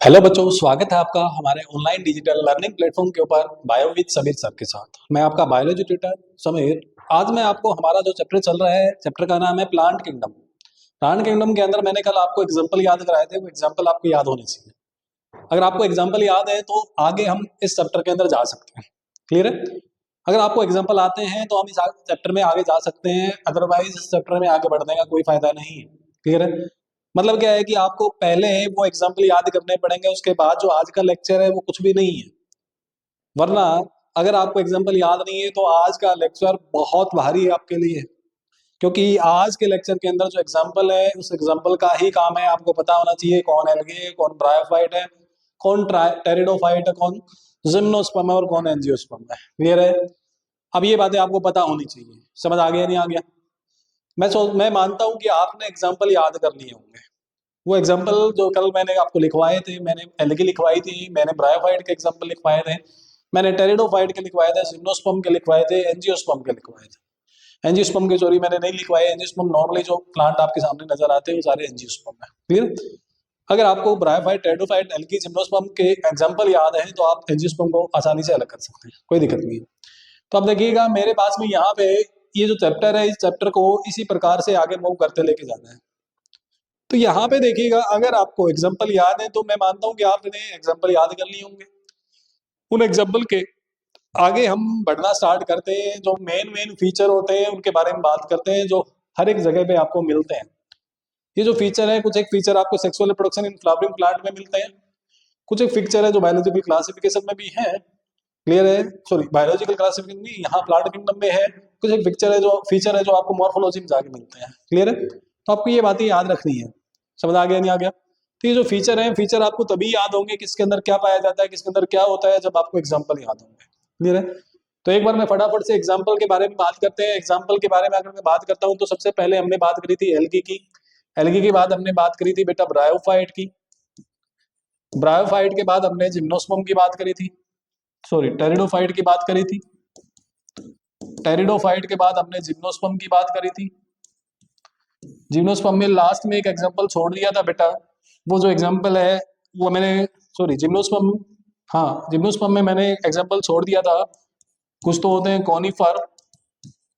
Hello बच्चों, स्वागत है आपका हमारे ऑनलाइन डिजिटल लर्निंग प्लेटफॉर्म के ऊपर बायो विद समीर सर के साथ। मैं आपका बायोलॉजी ट्यूटर समीर। आज मैं आपको हमारा जो चैप्टर चल रहा है, चैप्टर का नाम है प्लांट किंगडम। प्लांट किंगडम के अंदर मैंने कल आपको एग्जांपल याद कराए थे, वो एग्जांपल आपको याद होने चाहिए। अगर आपको एग्जांपल याद है तो आगे हम इस चैप्टर के अंदर जा सकते हैं। क्लियर है? अगर आपको एग्जाम्पल आते हैं तो हम इस चैप्टर में आगे जा सकते हैं, अदरवाइज इस चैप्टर में आगे बढ़ने का कोई फायदा नहीं है। क्लियर है? मतलब क्या है कि आपको पहले वो एग्जाम्पल याद करने पड़ेंगे, उसके बाद जो आज का लेक्चर है वो कुछ भी नहीं है। वरना अगर आपको एग्जाम्पल याद नहीं है तो आज का लेक्चर बहुत भारी है आपके लिए, क्योंकि आज के लेक्चर के अंदर जो एग्जाम्पल है उस एग्जाम्पल का ही काम है आपको पता होना चाहिए कौन एल्गे है, कौन ब्रायोफाइट है, कौन टेरिडोफाइट है, कौन जिम्नोस्पर्म है और कौन एंजियोस्पर्म है। क्लियर है? अब ये बातें आपको पता होनी चाहिए। समझ आ गया नहीं आ गया? मैं मानता हूं कि आपने एग्जाम्पल याद कर लिए होंगे। वो एग्जाम्पल जो कल मैंने आपको लिखवाए थे, मैंने एल्गी लिखवाई थी, मैंने ब्रायोफाइट के एग्जाम्पल लिखवाए थे, मैंने टेरिडोफाइट के लिखवाए थे, जिम्नोस्पर्म के लिखवाए थे, एंजियोस्पर्म के लिखवाए थे। एंजियोस्पर्म के सॉरी मैंने नहीं लिखवाए। एंजियोस्पर्म नॉर्मली जो प्लांट आपके सामने नजर आते हैं वो सारे एंजियोस्पर्म है। क्लियर? अगर आपको ब्रायोफाइट, टेरिडोफाइट, एल्गी, जिम्नोस्पर्म के एग्जाम्पल याद है तो आप एंजियोस्पर्म को आसानी से अलग कर सकते हैं, कोई दिक्कत नहीं है। तो अब देखिएगा मेरे पास में यहाँ पे ये जो चैप्टर है, इस चैप्टर को इसी प्रकार से आगे मूव करते लेके जाना है। तो यहाँ पे देखिएगा, अगर आपको एग्जाम्पल याद है तो मैं मानता हूँ कि आपने एग्जाम्पल याद कर लिए होंगे। उन एग्जाम्पल के आगे हम बढ़ना स्टार्ट करते हैं। जो मेन मेन फीचर होते हैं उनके बारे में बात करते हैं, जो हर एक जगह पे आपको मिलते हैं। ये जो फीचर है, कुछ एक फीचर आपको sexual reproduction in flowering plant में मिलते हैं, कुछ एक फीचर है जो बायोलॉजिकल क्लासिफिकेशन में भी है। क्लियर है? सॉरी, बायोलॉजिकल क्लासिफिकेशन नहीं, यहाँ प्लांट किंगडम में है। कुछ एक फीचर है जो आपको मॉर्फोलॉजी में जाके मिलते हैं। क्लियर है? तो आपको ये बातें याद रखनी है। समझ आ गया नहीं आ गया? तो ये जो फीचर है, फीचर आपको तभी याद होंगे किसके अंदर क्या पाया जाता है, किसके अंदर क्या होता है, जब आपको एग्जाम्पल याद होंगे। क्लियर है? तो एक बार मैं फटाफट से एग्जाम्पल के बारे में बात करते हैं। एग्जाम्पल के बारे में अगर मैं बात करता हूँ तो सबसे पहले हमने बात करी थी एल्गी की। एल्गी के बाद हमने बात करी थी बेटा ब्रायोफाइट की। ब्रायोफाइट के बाद हमने जिम्नोस्पर्म की बात करी थी, सॉरी टेरिडोफाइट की बात करी थी। टेरिडोफाइट के बाद हमने जिम्नोस्पर्म की बात करी थी। जिम्नोस्पर्म में लास्ट में एक एग्जांपल छोड़ दिया था बेटा, वो जो एग्जांपल है वो मैंने, सॉरी जिम्नोस्पर्म, हाँ जिम्नोस्पर्म में मैंने एग्जांपल छोड़ दिया था। कुछ तो होते हैं कॉनिफर।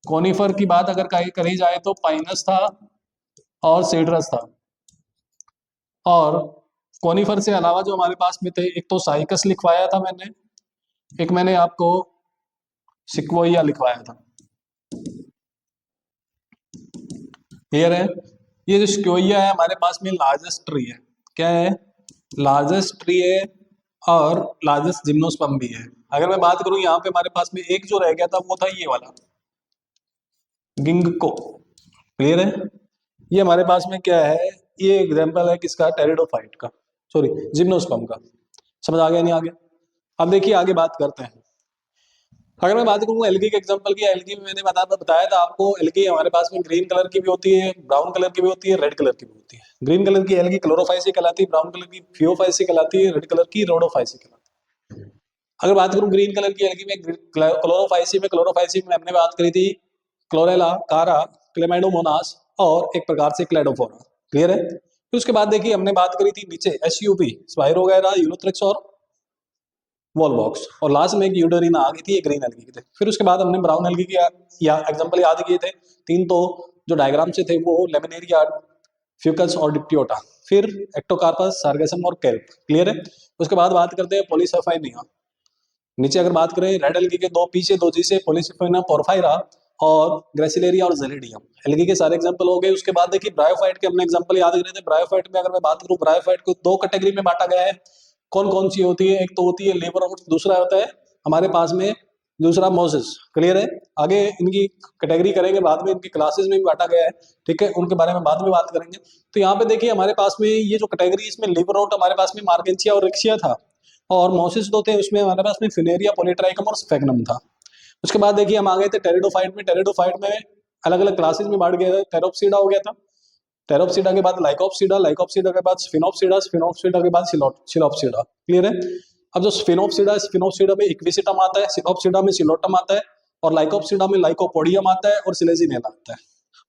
कॉनिफर की बात अगर करी जाए तो पाइनस था और सेड्रस था। और कॉनिफर से अलावा जो हमारे पास में थे, एक तो साइकस लिखवाया था मैंने, एक मैंने आपको सिक्वोइया लिखवाया था। क्लियर है? ये जो सिक्वोइया है हमारे पास में लार्जेस्ट ट्री है। क्या है? लार्जेस्ट ट्री है और लार्जेस्ट जिम्नोस्पर्म भी है। अगर मैं बात करूं यहाँ पे हमारे पास में एक जो रह गया था वो था ये वाला गिंगको। क्लियर है? ये हमारे पास में क्या है, ये एग्जांपल है किसका, टेरिडोफाइट का, सॉरी जिम्नोस्पर्म का। समझ आ गया नहीं आ गया? अब देखिए आगे बात करते हैं। अगर मैं बात करूँ एल्गी के एग्जांपल की, एल्गी में मैंने बताया था आपको, एल्गी हमारे पास में ग्रीन कलर की भी होती है, ब्राउन कलर की भी होती है, रेड कलर की भी होती है। ग्रीन कलर की एल्गी क्लोरोफाइसी कहलाती है, ब्राउन कलर की फियोफाइसी कहलाती है, रेड कलर की रोडोफाइसी कहलाती है। अगर बात करूँ ग्रीन कलर की एल्गी में, क्लोरोफाइसी में हमने बात करी थी क्लोरेला, कारा, क्लेमाइडोमोनास और एक प्रकार से क्लेडोफोरा। क्लियर है? फिर उसके बाद देखिए हमने बात करी थी नीचे एसयूपी, स्पाइरो वगैरह, यूलोथ्रिक्स और वॉलबॉक्स, और लास्ट में एक यूडोरिना आ गई थी, एक ग्रीन एल्गी की थे। फिर उसके बाद हमने ब्राउन एल्गी के या एग्जांपल याद किए थे तीन, तो जो डायग्राम से थे वो लेमिनेरिया, फ्यूकस और डिप्टियोटा, फिर एक्टोकार्पस, सार्गेसम और केल्प। क्लियर है? उसके बाद बात करते हैं पॉलीसल्फाइनिया। नीचे अगर बात करें रेड एल्गी के दो पीछे दो जी से पॉलीसल्फाइना पोरफाइरा और ग्रेसिलेरिया और जेलिडियम, एल्गी के सारे एग्जांपल हो गए। उसके बाद देखिए ब्रायोफाइट के हमने एग्जांपल याद करे थे। ब्रायोफाइट में अगर मैं बात करूं, ब्रायोफाइट को दो कैटेगरी में बांटा गया है। कौन कौन सी होती है? एक तो होती है लिवर और दूसरा होता है हमारे पास में दूसरा मोसेस। क्लियर है? आगे इनकी कैटेगरी करेंगे, बाद में इनकी क्लासेस में भी बांटा गया है। ठीक है, उनके बारे में बाद में बात करेंगे। तो यहाँ पे देखिए हमारे पास में ये जो कैटेगरी, इसमें लिवर रोट हमारे पास में मार्गेंचिया और रिक्सिया था, और मोसिस दो थे, उसमें हमारे पास में फिनेरिया, पॉलीट्राइकम और स्फेग्नम था। उसके बाद देखिए हम आ गए थे टेरिडोफाइट में। टेरिडोफाइट में अलग अलग क्लासेस में बांट गया था। टेरोप्सिडा हो गया था, टेरोप्सिडा के बाद लाइकोप्सिडा, लाइकोप्सिडा के बाद स्फिनोप्सिडा, स्फिनोप्सिडा के बाद सिलोप्सिडा। क्लियर है? अब जो स्फिनोप्सिडा है, स्फिनोप्सिडा में इक्विसिटम आता है, सिलोप्सिडा में सिलोटम आता है, और लाइकोप्सिडा में लाइकोपोडियम आता है और सिलेजिनेला आता है।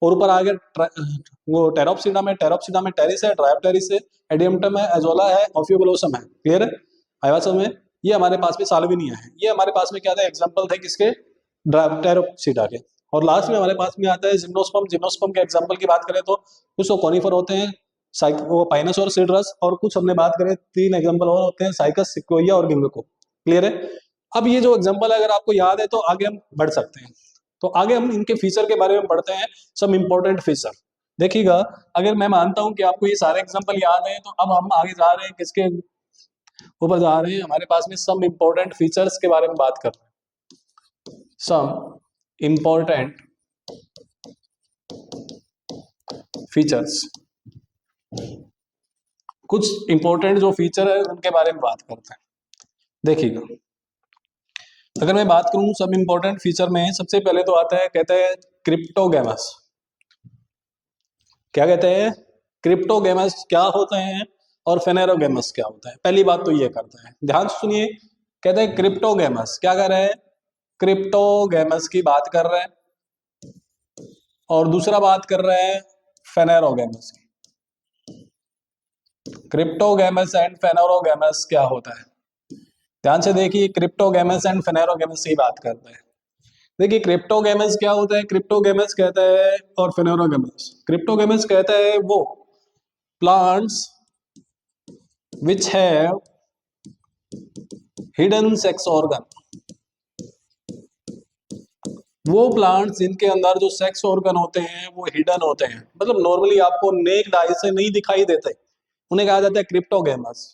और ऊपर आगे वो टेरोप्सिडा में टेरिस है, ड्रायोप्टेरिस है, एडियमटम है, एजोला है, ऑफियोब्लोसम है। क्लियर है? आया समझ में? ये हमारे पास में साल्विनिया है। ये हमारे पास में क्या था, एग्जाम्पल थे किसके, टेरोप्सिडा के। और लास्ट में हमारे पास में आता है जिम्नोस्पर्म। जिम्नोस्पर्म के एग्जाम्पल की बात करें तो कुछ तो कॉनिफर होते हैं, वो पाइनस और सिड्रस, और कुछ हमने बात करें 3 एग्जाम्पल और होते हैं, साइकस, सिक्वोइया और गिम्बको। क्लियर है? अब ये जो एग्जाम्पल है अगर आपको याद है तो आगे हम बढ़ सकते हैं। तो आगे हम इनके फीचर के बारे में पढ़ते हैं, सब इंपॉर्टेंट फीचर। देखिएगा, अगर मैं मानता हूं कि आपको ये सारे एग्जाम्पल याद है, तो अब हम आगे जा रहे हैं किसके ऊपर जा रहे हैं, हमारे पास में सम इंपॉर्टेंट फीचर्स के बारे में बात कर रहे हैं। सम इंपॉर्टेंट फीचर्स, कुछ इंपॉर्टेंट जो फीचर है उनके बारे में बात करते हैं। देखिएगा, अगर मैं बात करूं सब इंपॉर्टेंट फीचर में, सबसे पहले तो आता है, कहते हैं क्रिप्टोगेमस। क्या कहते हैं? क्रिप्टोगेमस क्या होते हैं और फेनेरोगेमस क्या होता है, पहली बात तो ये करते हैं, ध्यान से सुनिए। कहते हैं क्रिप्टोगेमस, क्या कर रहे हैं, क्रिप्टोगेमस की बात कर रहे हैं, और दूसरा बात कर रहे हैं फेनेरोगेमस की। क्रिप्टोगेमस एंड फेनेरोगेमस क्या होता है, ध्यान से देखिए, क्रिप्टोगेमस एंड फेनेरोगेमस की बात करते हैं। देखिए क्रिप्टोगेमस क्या होता है, क्रिप्टोगेमस कहता है, और फेनेरोगेमस, क्रिप्टोगेमस कहता है वो plants which have hidden sex organ, वो प्लांट्स जिनके अंदर जो सेक्स ऑर्गन होते हैं वो हिडन होते हैं, मतलब नॉर्मली आपको नेक्ड आई से नहीं दिखाई देते, उन्हें कहा जाता है क्रिप्टोगेमस।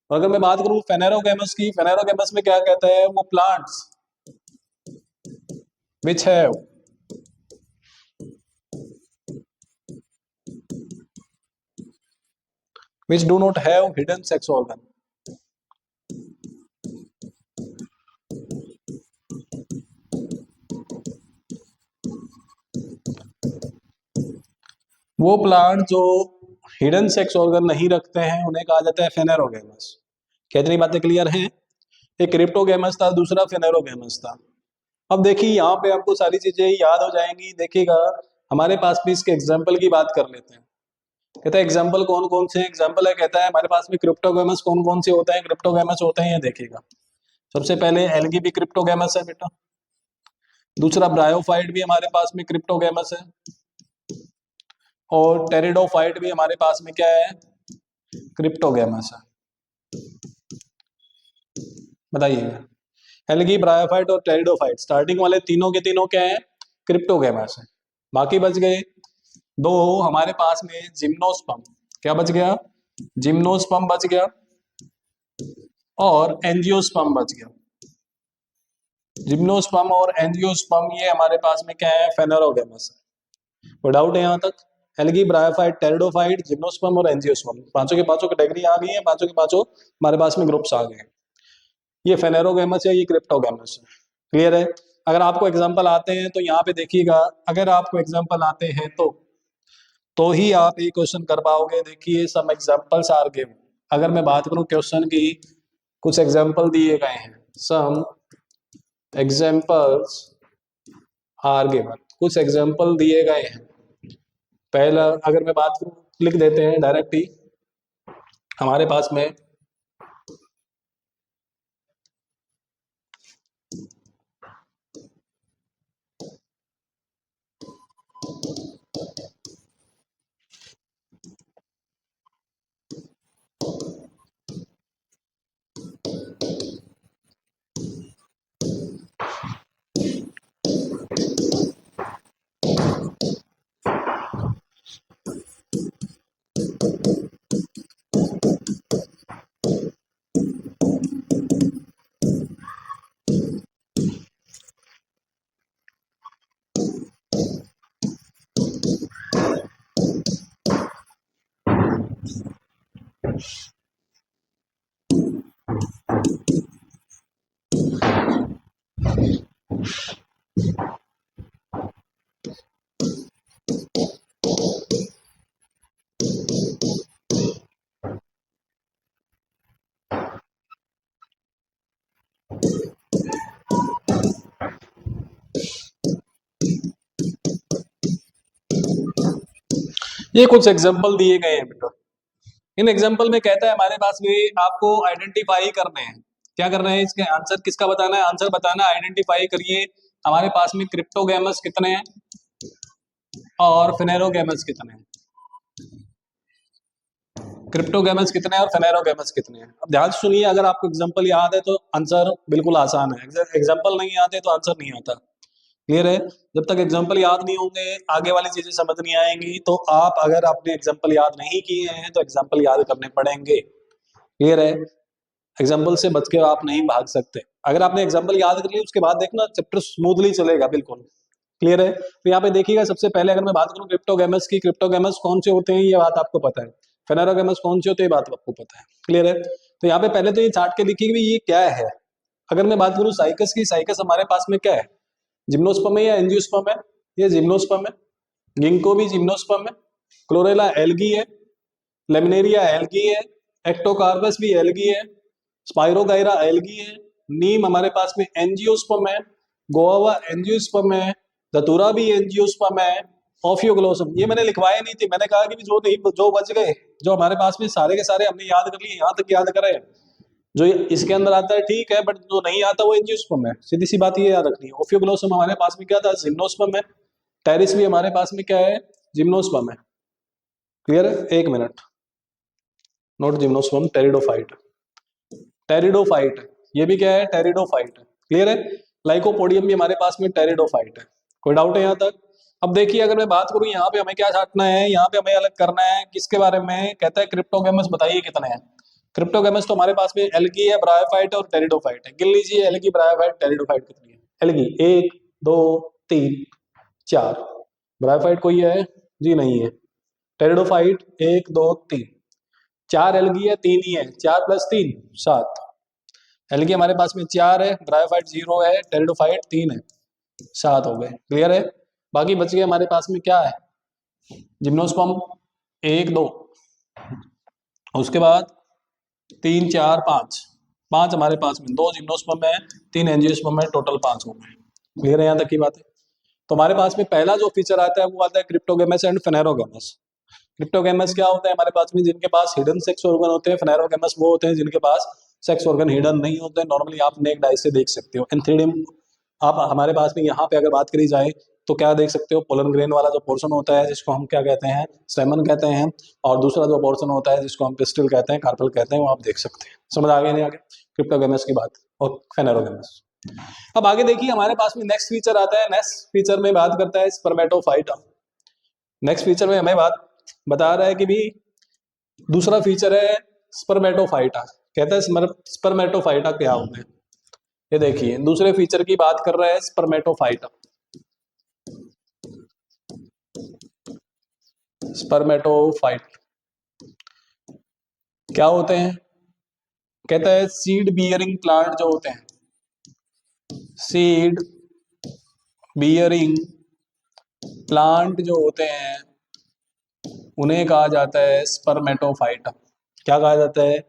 और अगर मैं बात करूं फेनेरोगेमस की, फेनेरोगेमस में क्या कहता है, वो plants which have which do not have hidden sex organ, वो प्लांट जो हिडन सेक्स ऑर्गन नहीं रखते हैं उन्हें कहा जाता है फेनेरोगेमस। कितनी बातें क्लियर हैं? एक क्रिप्टोगेमस था, दूसरा फेनेरोगेमस था। अब देखिए यहाँ पे आपको सारी चीजें याद हो जाएंगी। देखिएगा, हमारे पास भी इसके एग्जाम्पल की बात कर लेते हैं। कहता है एग्जाम्पल कौन कौन से एग्जाम्पल है, कहता है हमारे पास में क्रिप्टोगेमस कौन कौन से होते हैं, क्रिप्टोगेमस होते हैं, ये देखिएगा। सबसे पहले एल्गी भी क्रिप्टोगेमस है बेटा, दूसरा ब्रायोफाइट भी हमारे पास में क्रिप्टोगेमस है, और टेरिडोफाइट भी हमारे पास में क्या है, क्रिप्टोगेमस है। बताइएगा, एल्गी, ब्रायोफाइट और टेरिडोफाइट, स्टार्टिंग वाले तीनों के तीनों क्या है, क्रिप्टोगेमस है। बाकी बच गए दो हमारे पास में, जिम्नोस्पर्म, क्या बच गया, जिम्नोस्पर्म बच गया, और एंजियोस्पर्म बच गया। जिम्नोस्पर्म और एंजियोस्पर्म ये हमारे पास में क्या है, फेनेरोगेमस है। कोई डाउट है यहाँ तक? एल्गी, ब्रायोफाइट, टेरिडोफाइट, जिम्नोस्पर्म और एंजियोस्पर्म, पांचों के पांचों कैटेगरी आ गई है, पांचों के पांचों हमारे पास में ग्रुप्स आ गए हैं। ये फेनेरोगेमस है, ये क्रिप्टोगेमस है। क्लियर है? अगर आपको एग्जांपल आते हैं तो यहाँ पे देखिएगा, अगर आपको एग्जांपल आते हैं तो ही आप ये क्वेश्चन कर पाओगे। देखिए, सम एग्जांपल्स आर गिवन। अगर मैं बात करूं क्वेश्चन की, कुछ एग्जांपल दिए गए हैं, सम एग्जांपल्स आर गिवन, कुछ एग्जांपल दिए गए हैं। पहला अगर मैं बात करूं, लिख देते हैं डायरेक्ट ही, हमारे पास में ये कुछ एग्जाम्पल दिए गए हैं बेटा। इन एग्जाम्पल में कहता है हमारे पास में आपको आइडेंटिफाई करने हैं। क्या करना है, इसके आंसर किसका बताना है, आंसर बताना है, आइडेंटिफाई करिए हमारे पास में क्रिप्टोगेमस कितने हैं और फिनेरोगेमस कितने हैं। क्रिप्टोगेमस कितने हैं और फिनेरोगेमस कितने हैं। अब ध्यान से सुनिए, अगर आपको एग्जाम्पल याद है तो आंसर बिल्कुल आसान है, एग्जाम्पल नहीं आते तो आंसर नहीं आता। क्लियर है। जब तक एग्जाम्पल याद नहीं होंगे आगे वाली चीजें समझ नहीं आएंगी। तो आप अगर आपने एग्जाम्पल याद नहीं किए हैं तो एग्जाम्पल याद करने पड़ेंगे। क्लियर है। एग्जाम्पल से बच के आप नहीं भाग सकते। अगर आपने एग्जाम्पल याद कर ली उसके बाद देखना चैप्टर स्मूथली चलेगा बिल्कुल। क्लियर है। तो यहाँ पे देखिएगा, सबसे पहले अगर मैं बात करूं क्रिप्टोगेमस की, क्रिप्टोगेमस कौन से होते हैं ये बात आपको पता है, फेनेरोगेमस कौन से होते हैं ये बात आपको पता है। क्लियर है। तो यहाँ पे पहले तो ये चार्ट के देखिए कि ये क्या है। अगर मैं बात करूं साइकस की, साइकस हमारे पास में क्या है, जिम्नोस्पर्म है या एंजियोस्पर्म है, ये जिम्नोस्पर्म है। गिंको भी जिम्नोस्पर्म है। क्लोरेला एल्गी है। लेमिनेरिया एल्गी है। एक्टोकार्पस भी एल्गी है। स्पाइरोगाइरा एल्गी है। नीम हमारे पास में एंजियोस्पर्म है। गोवा एंजियोस्पर्म है। धतूरा भी एंजियोस्पर्म है। ऑफियोग्लोसम ये मैंने लिखवाए नहीं थे, मैंने कहा कि जो नहीं जो बच गए, जो हमारे पास में सारे के सारे हमने याद कर लिए, यहाँ तक याद करें। जो इसके अंदर आता है ठीक है, बट जो नहीं आता वो एंजियोस्पर्म है। सीधी सी बात ये याद रखनी है। ओफियोग्लोसम हमारे पास में क्या था, जिम्नोस्पर्म है। टेरिस भी हमारे पास में क्या है, जिम्नोस्पर्म है। क्लियर है। एक minute, note gymnosperm, pteridophyte, pteridophyte ये भी क्या है, टेरिडोफाइट है। क्लियर है। लाइकोपोडियम भी हमारे पास में टेरिडोफाइट है। कोई डाउट है यहाँ तक। अब देखिए अगर मैं बात करूं यहाँ पे हमें क्या छांटना है, यहाँ पे हमें अलग करना है किसके बारे में, कहता है क्रिप्टोगेमस बताइए कितने हैं। क्रिप्टोगेमस तो हमारे पास में एल्गी है, ब्रायोफाइट और टेरिडोफाइट है। गिन लीजिए एल्गी, ब्रायोफाइट, टेरिडोफाइट कितनी है। एल्गी 1 2 3 4। ब्रायोफाइट कोई है जी, नहीं है। टेरिडोफाइट 1 2 3, 4 एल्गी है, 3 ही है। 4 + 3 7। एल्गी हमारे पास में 4 है, ब्रायोफाइट 0 है, टेरिडोफाइट 3 है। 7 हो गए। क्लियर है। बाकी बच गए हमारे पास में क्या है, जिम्नोस्पर्म 1 2, उसके बाद 3 4 5, 5 हमारे पास में, 2 जिम्नोस्पर्म है, 3 एंजियोस्पर्म है, टोटल 5 हो गए। क्लियर है यहाँ तक की बात है। तो हमारे पास में पहला जो फीचर आता है वो आता है क्रिप्टोगेमस एंड फेनेरोगेमस। क्रिप्टोगेमस क्या होता है, हमारे पास में जिनके पास हिडन सेक्स ऑर्गन होते हैं। फेनेरोगेमस वो होते हैं जिनके पास सेक्स ऑर्गन हिडन नहीं होते हैं। नॉर्मली आप नेक डाई से देख सकते हो। एंथ्रीडियम आप हमारे पास में यहाँ पे अगर बात करी जाए तो क्या देख सकते हो, पोलन ग्रेन वाला जो पोर्शन होता है जिसको हम क्या कहते हैं, स्टेमन कहते हैं। और दूसरा जो पोर्शन होता है जिसको हम पिस्टिल कहते हैं, कार्पल कहते हैं, वो आप देख सकते हैं। समझ आ गया नहीं आगे क्रिप्टोगेमस की बात और फेनेरोगेमस। अब आगे देखिए हमारे पास में नेक्स्ट फीचर आता है। नेक्स्ट फीचर में बात करता है स्पर्मेटोफाइटा। नेक्स्ट फीचर में हमें बात बता रहा है कि भी दूसरा फीचर है स्पर्मेटोफाइटा। कहता है स्पर्मेटोफाइटा क्या होते हैं। ये देखिए दूसरे फीचर की बात कर रहा है स्पर्मेटोफाइटा। स्पर्मेटोफाइट क्या होते हैं, कहता है सीड बियरिंग प्लांट जो होते हैं, सीड बियरिंग प्लांट जो होते हैं उन्हें कहा जाता है स्पर्मेटोफाइटा। क्या कहा जाता है,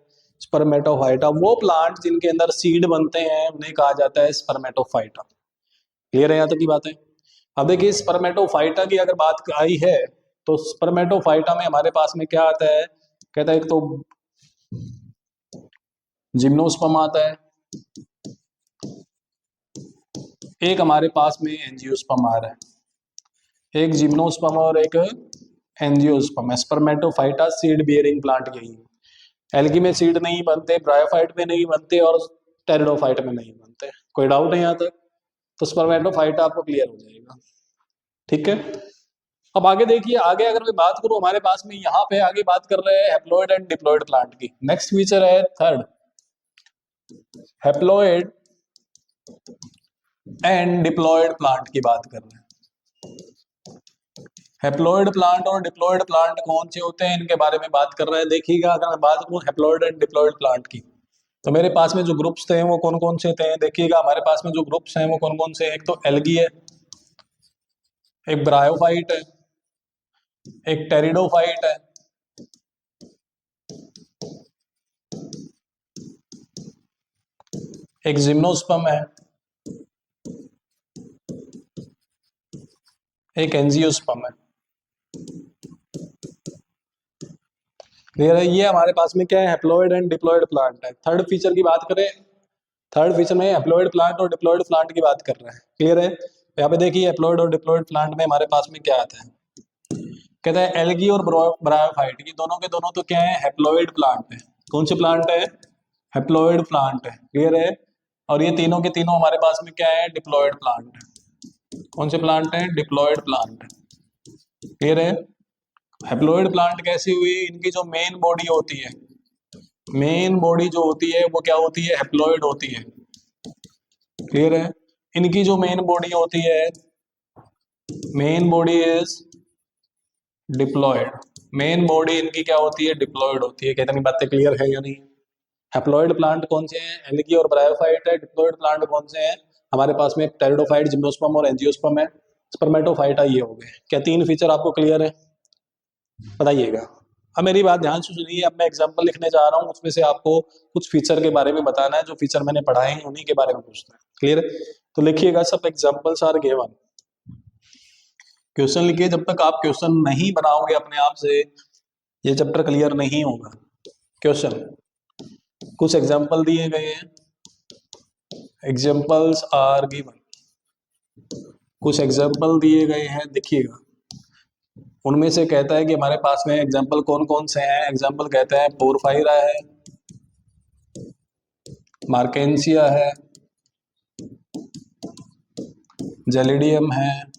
स्पर्मेटोफाइटा। वो प्लांट जिनके अंदर सीड बनते हैं उन्हें कहा जाता है स्पर्मेटोफाइटा। क्लियर है यहाँ तक की बात है। अब देखिए स्पर्मेटोफाइटा की अगर बात आई है तो स्पर्मेटोफाइटा में हमारे पास में क्या आता है, कहता है एक तो जिम्नोस्पर्म आता है, एक हमारे पास में एंजियोस्पर्म आ रहा है। एक जिम्नोस्पर्म और एक angiosperm. Spermatophyta seed bearing plant यही है। एल्गी में सीड नहीं बनते, ब्रायोफाइट में नहीं बनते और टेरिडोफाइट में नहीं बनते। कोई डाउट है यहाँ तक। तो स्पर्मेटोफाइटा आपको क्लियर हो जाएगा। ठीक है। अब आगे देखिए, आगे अगर मैं बात करूं हमारे पास में यहाँ पे आगे बात कर रहे हैं हैप्लॉइड एंड डिप्लॉइड प्लांट की। नेक्स्ट फीचर है third, haploid and diploid plant की बात कर रहे हैं। हैप्लॉइड प्लांट और डिप्लॉइड प्लांट कौन से होते हैं इनके बारे में बात कर रहे हैं। देखिएगा अगर मैं बात करूं हैप्लॉइड एंड डिप्लॉइड प्लांट की तो मेरे पास में जो ग्रुप्स थे वो कौन कौन से थे। देखिएगा हमारे पास में जो ग्रुप्स हैं वो कौन कौन से हैं। एक तो एल्गी है, एक ब्रायोफाइट है, एक टेरिडोफाइट है, एक जिम्नोस्पर्म है, एक एंजियोस्पर्म है। क्लियर है। ये हमारे पास में क्या है, हैप्लॉइड एंड डिप्लॉइड प्लांट है। थर्ड फीचर की बात करें, थर्ड फीचर में हैप्लॉइड प्लांट और डिप्लॉइड प्लांट की बात कर रहे हैं। क्लियर है। यहाँ पे देखिए हैप्लॉइड और डिप्लॉइड प्लांट में हमारे पास में क्या आता है, कहता है एल्गी और ब्रायोफाइट, ये दोनों के दोनों तो क्या है, हैप्लॉइड प्लांट है। कौन से प्लांट है, हैप्लॉइड प्लांट है। क्लियर है। और ये तीनों के तीनों हमारे पास में क्या है, डिप्लॉइड प्लांट है। कौन से प्लांट है, डिप्लॉइड प्लांट है। क्लियर है। हैप्लॉइड प्लांट कैसी हुई, इनकी जो मेन बॉडी होती है, मेन बॉडी जो होती है वो क्या होती है, हैप्लॉइड होती है। क्लियर है। इनकी जो मेन बॉडी होती है, main body is diploid. Main body इनकी क्या होती है, डिप्लॉयड होती है। कितनी बातें क्लियर है या नहीं। हैप्लॉइड प्लांट कौन से हैं, एल्गी और ब्रायोफाइट है। डिप्लॉयड प्लांट कौन से हैं, हमारे पास में टेरिडोफाइट, जिम्नोस्पर्म और एंजियोस्पर्म है। स्पर्मेटोफाइटा ये हो गए। क्या तीन फीचर आपको क्लियर है, बताइएगा। अब मेरी बात ध्यान से सुनिए, अब मैं एग्जांपल लिखने जा रहा हूँ, उसमें से आपको कुछ फीचर के बारे में बताना है, जो फीचर मैंने पढ़ाए हैं उन्हीं के बारे में पूछना है। क्लियर। तो लिखिएगा, सब एग्जांपल्स आर गिवन। क्वेश्चन लिखिए, जब तक आप क्वेश्चन नहीं बनाओगे अपने आप से ये चैप्टर क्लियर नहीं होगा। क्वेश्चन, कुछ एग्जांपल दिए गए हैं, एग्जांपल्स आर गिवन। कुछ एग्जांपल दिए गए हैं, देखिएगा। उनमें से कहता है कि हमारे पास में एग्जांपल कौन कौन से हैं। एग्जांपल कहता है पोरफायरा है, मार्केंसिया है, जेलिडियम है,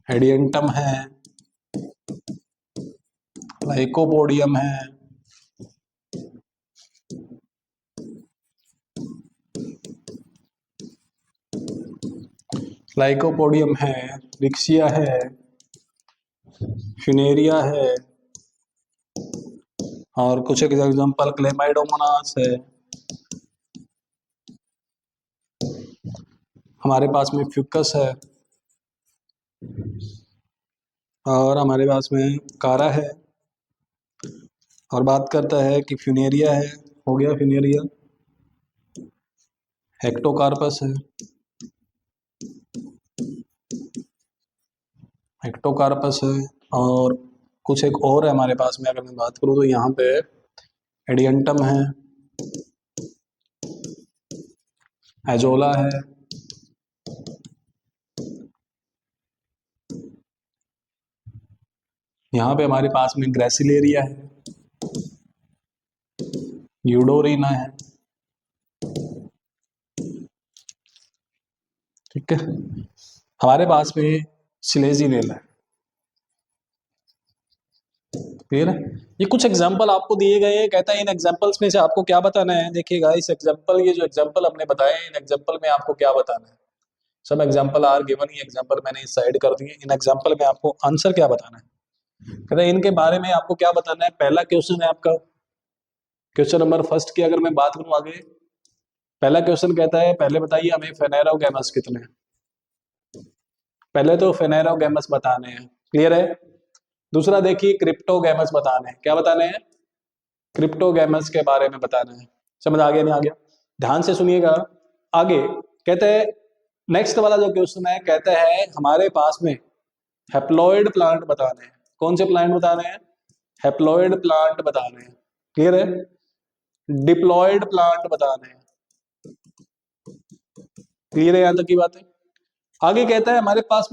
हेडियंटम है, लाइकोपोडियम है, लाइकोपोडियम है, रिक्सिया है, फिनेरिया है, और कुछ एग्जांपल क्लेमाइडोमोनास है। हमारे पास में फ्यूकस है, और हमारे पास में कारा है। और बात करता है कि फ्यूनेरिया है, हो गया फ्यूनेरिया। हेक्टोकार्पस है, हेक्टोकार्पस है। और कुछ एक और है हमारे पास में, अगर मैं बात करूँ तो यहाँ पे एडियंटम है, एजोला है, यहाँ पे हमारे पास में ग्रेसिलेरिया है, यूडोरिना है। ठीक है। हमारे पास में सिलेजिनेला है। क्लियर है। ये कुछ एग्जांपल आपको दिए गए हैं, कहता है इन एग्जांपल्स में से आपको क्या बताना है। देखिएगा, इस एग्जांपल, ये जो एग्जांपल हमने बताए, इन एग्जांपल में आपको क्या बताना है। सब एग्जांपल आर गिवन, ये एग्जांपल मैंने इस साइड कर दिए। इन एग्जांपल में आपको आंसर क्या बताना है, कहता है इनके बारे में आपको क्या बताना है। पहला क्वेश्चन है आपका, क्वेश्चन नंबर फर्स्ट की अगर मैं बात करूं आगे, पहला क्वेश्चन कहता है पहले बताइए हमें फेनेरोगैमस कितने हैं। पहले तो फेनेरोगैमस बताने हैं। क्लियर है। दूसरा देखिए क्रिप्टोगैमस बताने हैं। क्या बताने हैं, क्रिप्टोगैमस के बारे में बताना है। समझ आ गया नहीं आ गया, ध्यान से सुनिएगा। आगे कहते हैं, नेक्स्ट वाला जो क्वेश्चन है, कहता है हमारे पास में हैप्लॉइड प्लांट बताने हैं। कौन से प्लांट बताने हैं, हैप्लॉइड प्लांट बताने हैं। क्लियर है। डिप्लॉयड प्लांट बताने हैं। क्लियर है यहां तक की बात है। आगे कहता है हमारे पास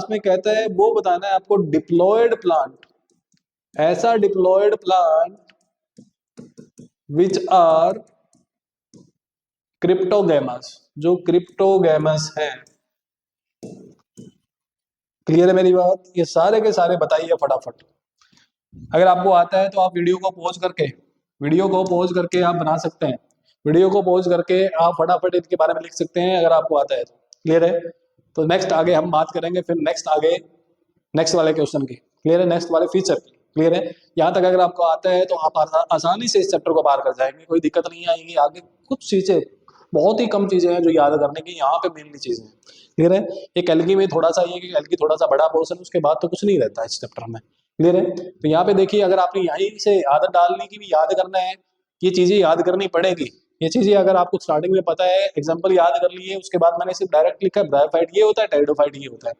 में कहता है वो बताना है आपको डिप्लॉयड प्लांट, ऐसा diploid plant which are cryptogams, जो क्रिप्टोगैमस है। क्लियर है मेरी बात। ये सारे के सारे बताइए फटाफट। अगर आपको आता है तो आप वीडियो को पॉज करके आप बना सकते हैं। वीडियो को पॉज करके आप फटाफट इनके बारे में लिख सकते हैं, अगर आपको आता है तो। क्लियर है। तो नेक्स्ट आगे हम बात करेंगे, फिर नेक्स्ट आगे नेक्स्ट वाले क्वेश्चन की। क्लियर है। नेक्स्ट वाले फीचर की। क्लियर है। यहाँ तक अगर आपको आता है तो आप आसानी से इस चैप्टर को पार कर जाएंगे, कोई दिक्कत नहीं आएगी। आगे कुछ चीजें, बहुत ही कम चीजें हैं जो याद करने की, यहाँ पे मेनली चीजें हैं। क्लियर है। एक एल्गी में थोड़ा सा ये कि एल्गी थोड़ा सा बड़ा पोर्शन, उसके बाद तो कुछ नहीं रहता है इस चैप्टर में। क्लियर है। तो यहाँ पे देखिए, अगर आपने यहीं से आदत डालने की भी, याद करना है, ये चीजें याद करनी पड़ेगी। ये चीजें अगर आपको स्टार्टिंग में पता है, एग्जांपल याद कर लिए, उसके बाद मैंने सिर्फ डायरेक्ट लिखा ब्रायोफाइट ये होता है, टेरिडोफाइट ये होता है,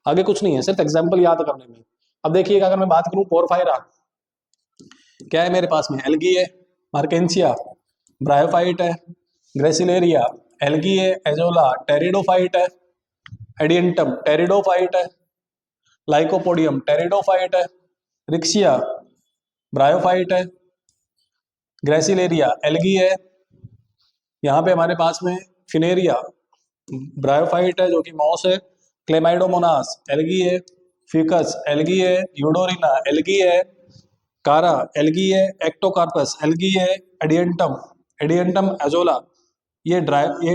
आगे कुछ नहीं है, सिर्फ एग्जांपल याद करने में। अब देखिएगा अगर मैं बात करूं पोरफायरा, क्या है मेरे पास में, एल्गी है, मार्केंसिया, ब्रायोफाइट है, ग्रेसिलेरिया, एल्गी है, एजोला, टेरिडोफाइट है, एडियंटम टेरिडोफाइट है, लाइकोपोडियम टेरिडोफाइट है, रिक्सिया ब्रायोफाइट है, ग्रेसिलेरिया एल्गी है, यहाँ पे हमारे पास में फिनेरिया ब्रायोफाइट है जो कि मॉस है, क्लेमाइडोमोनास एल्गी है, फिकस एल्गी है, यूडोरिना एल्गी है, कारा एल्गी है, एक्टोकार्पस एल्गी है, एडियंटम एडियंटम एजोला, ये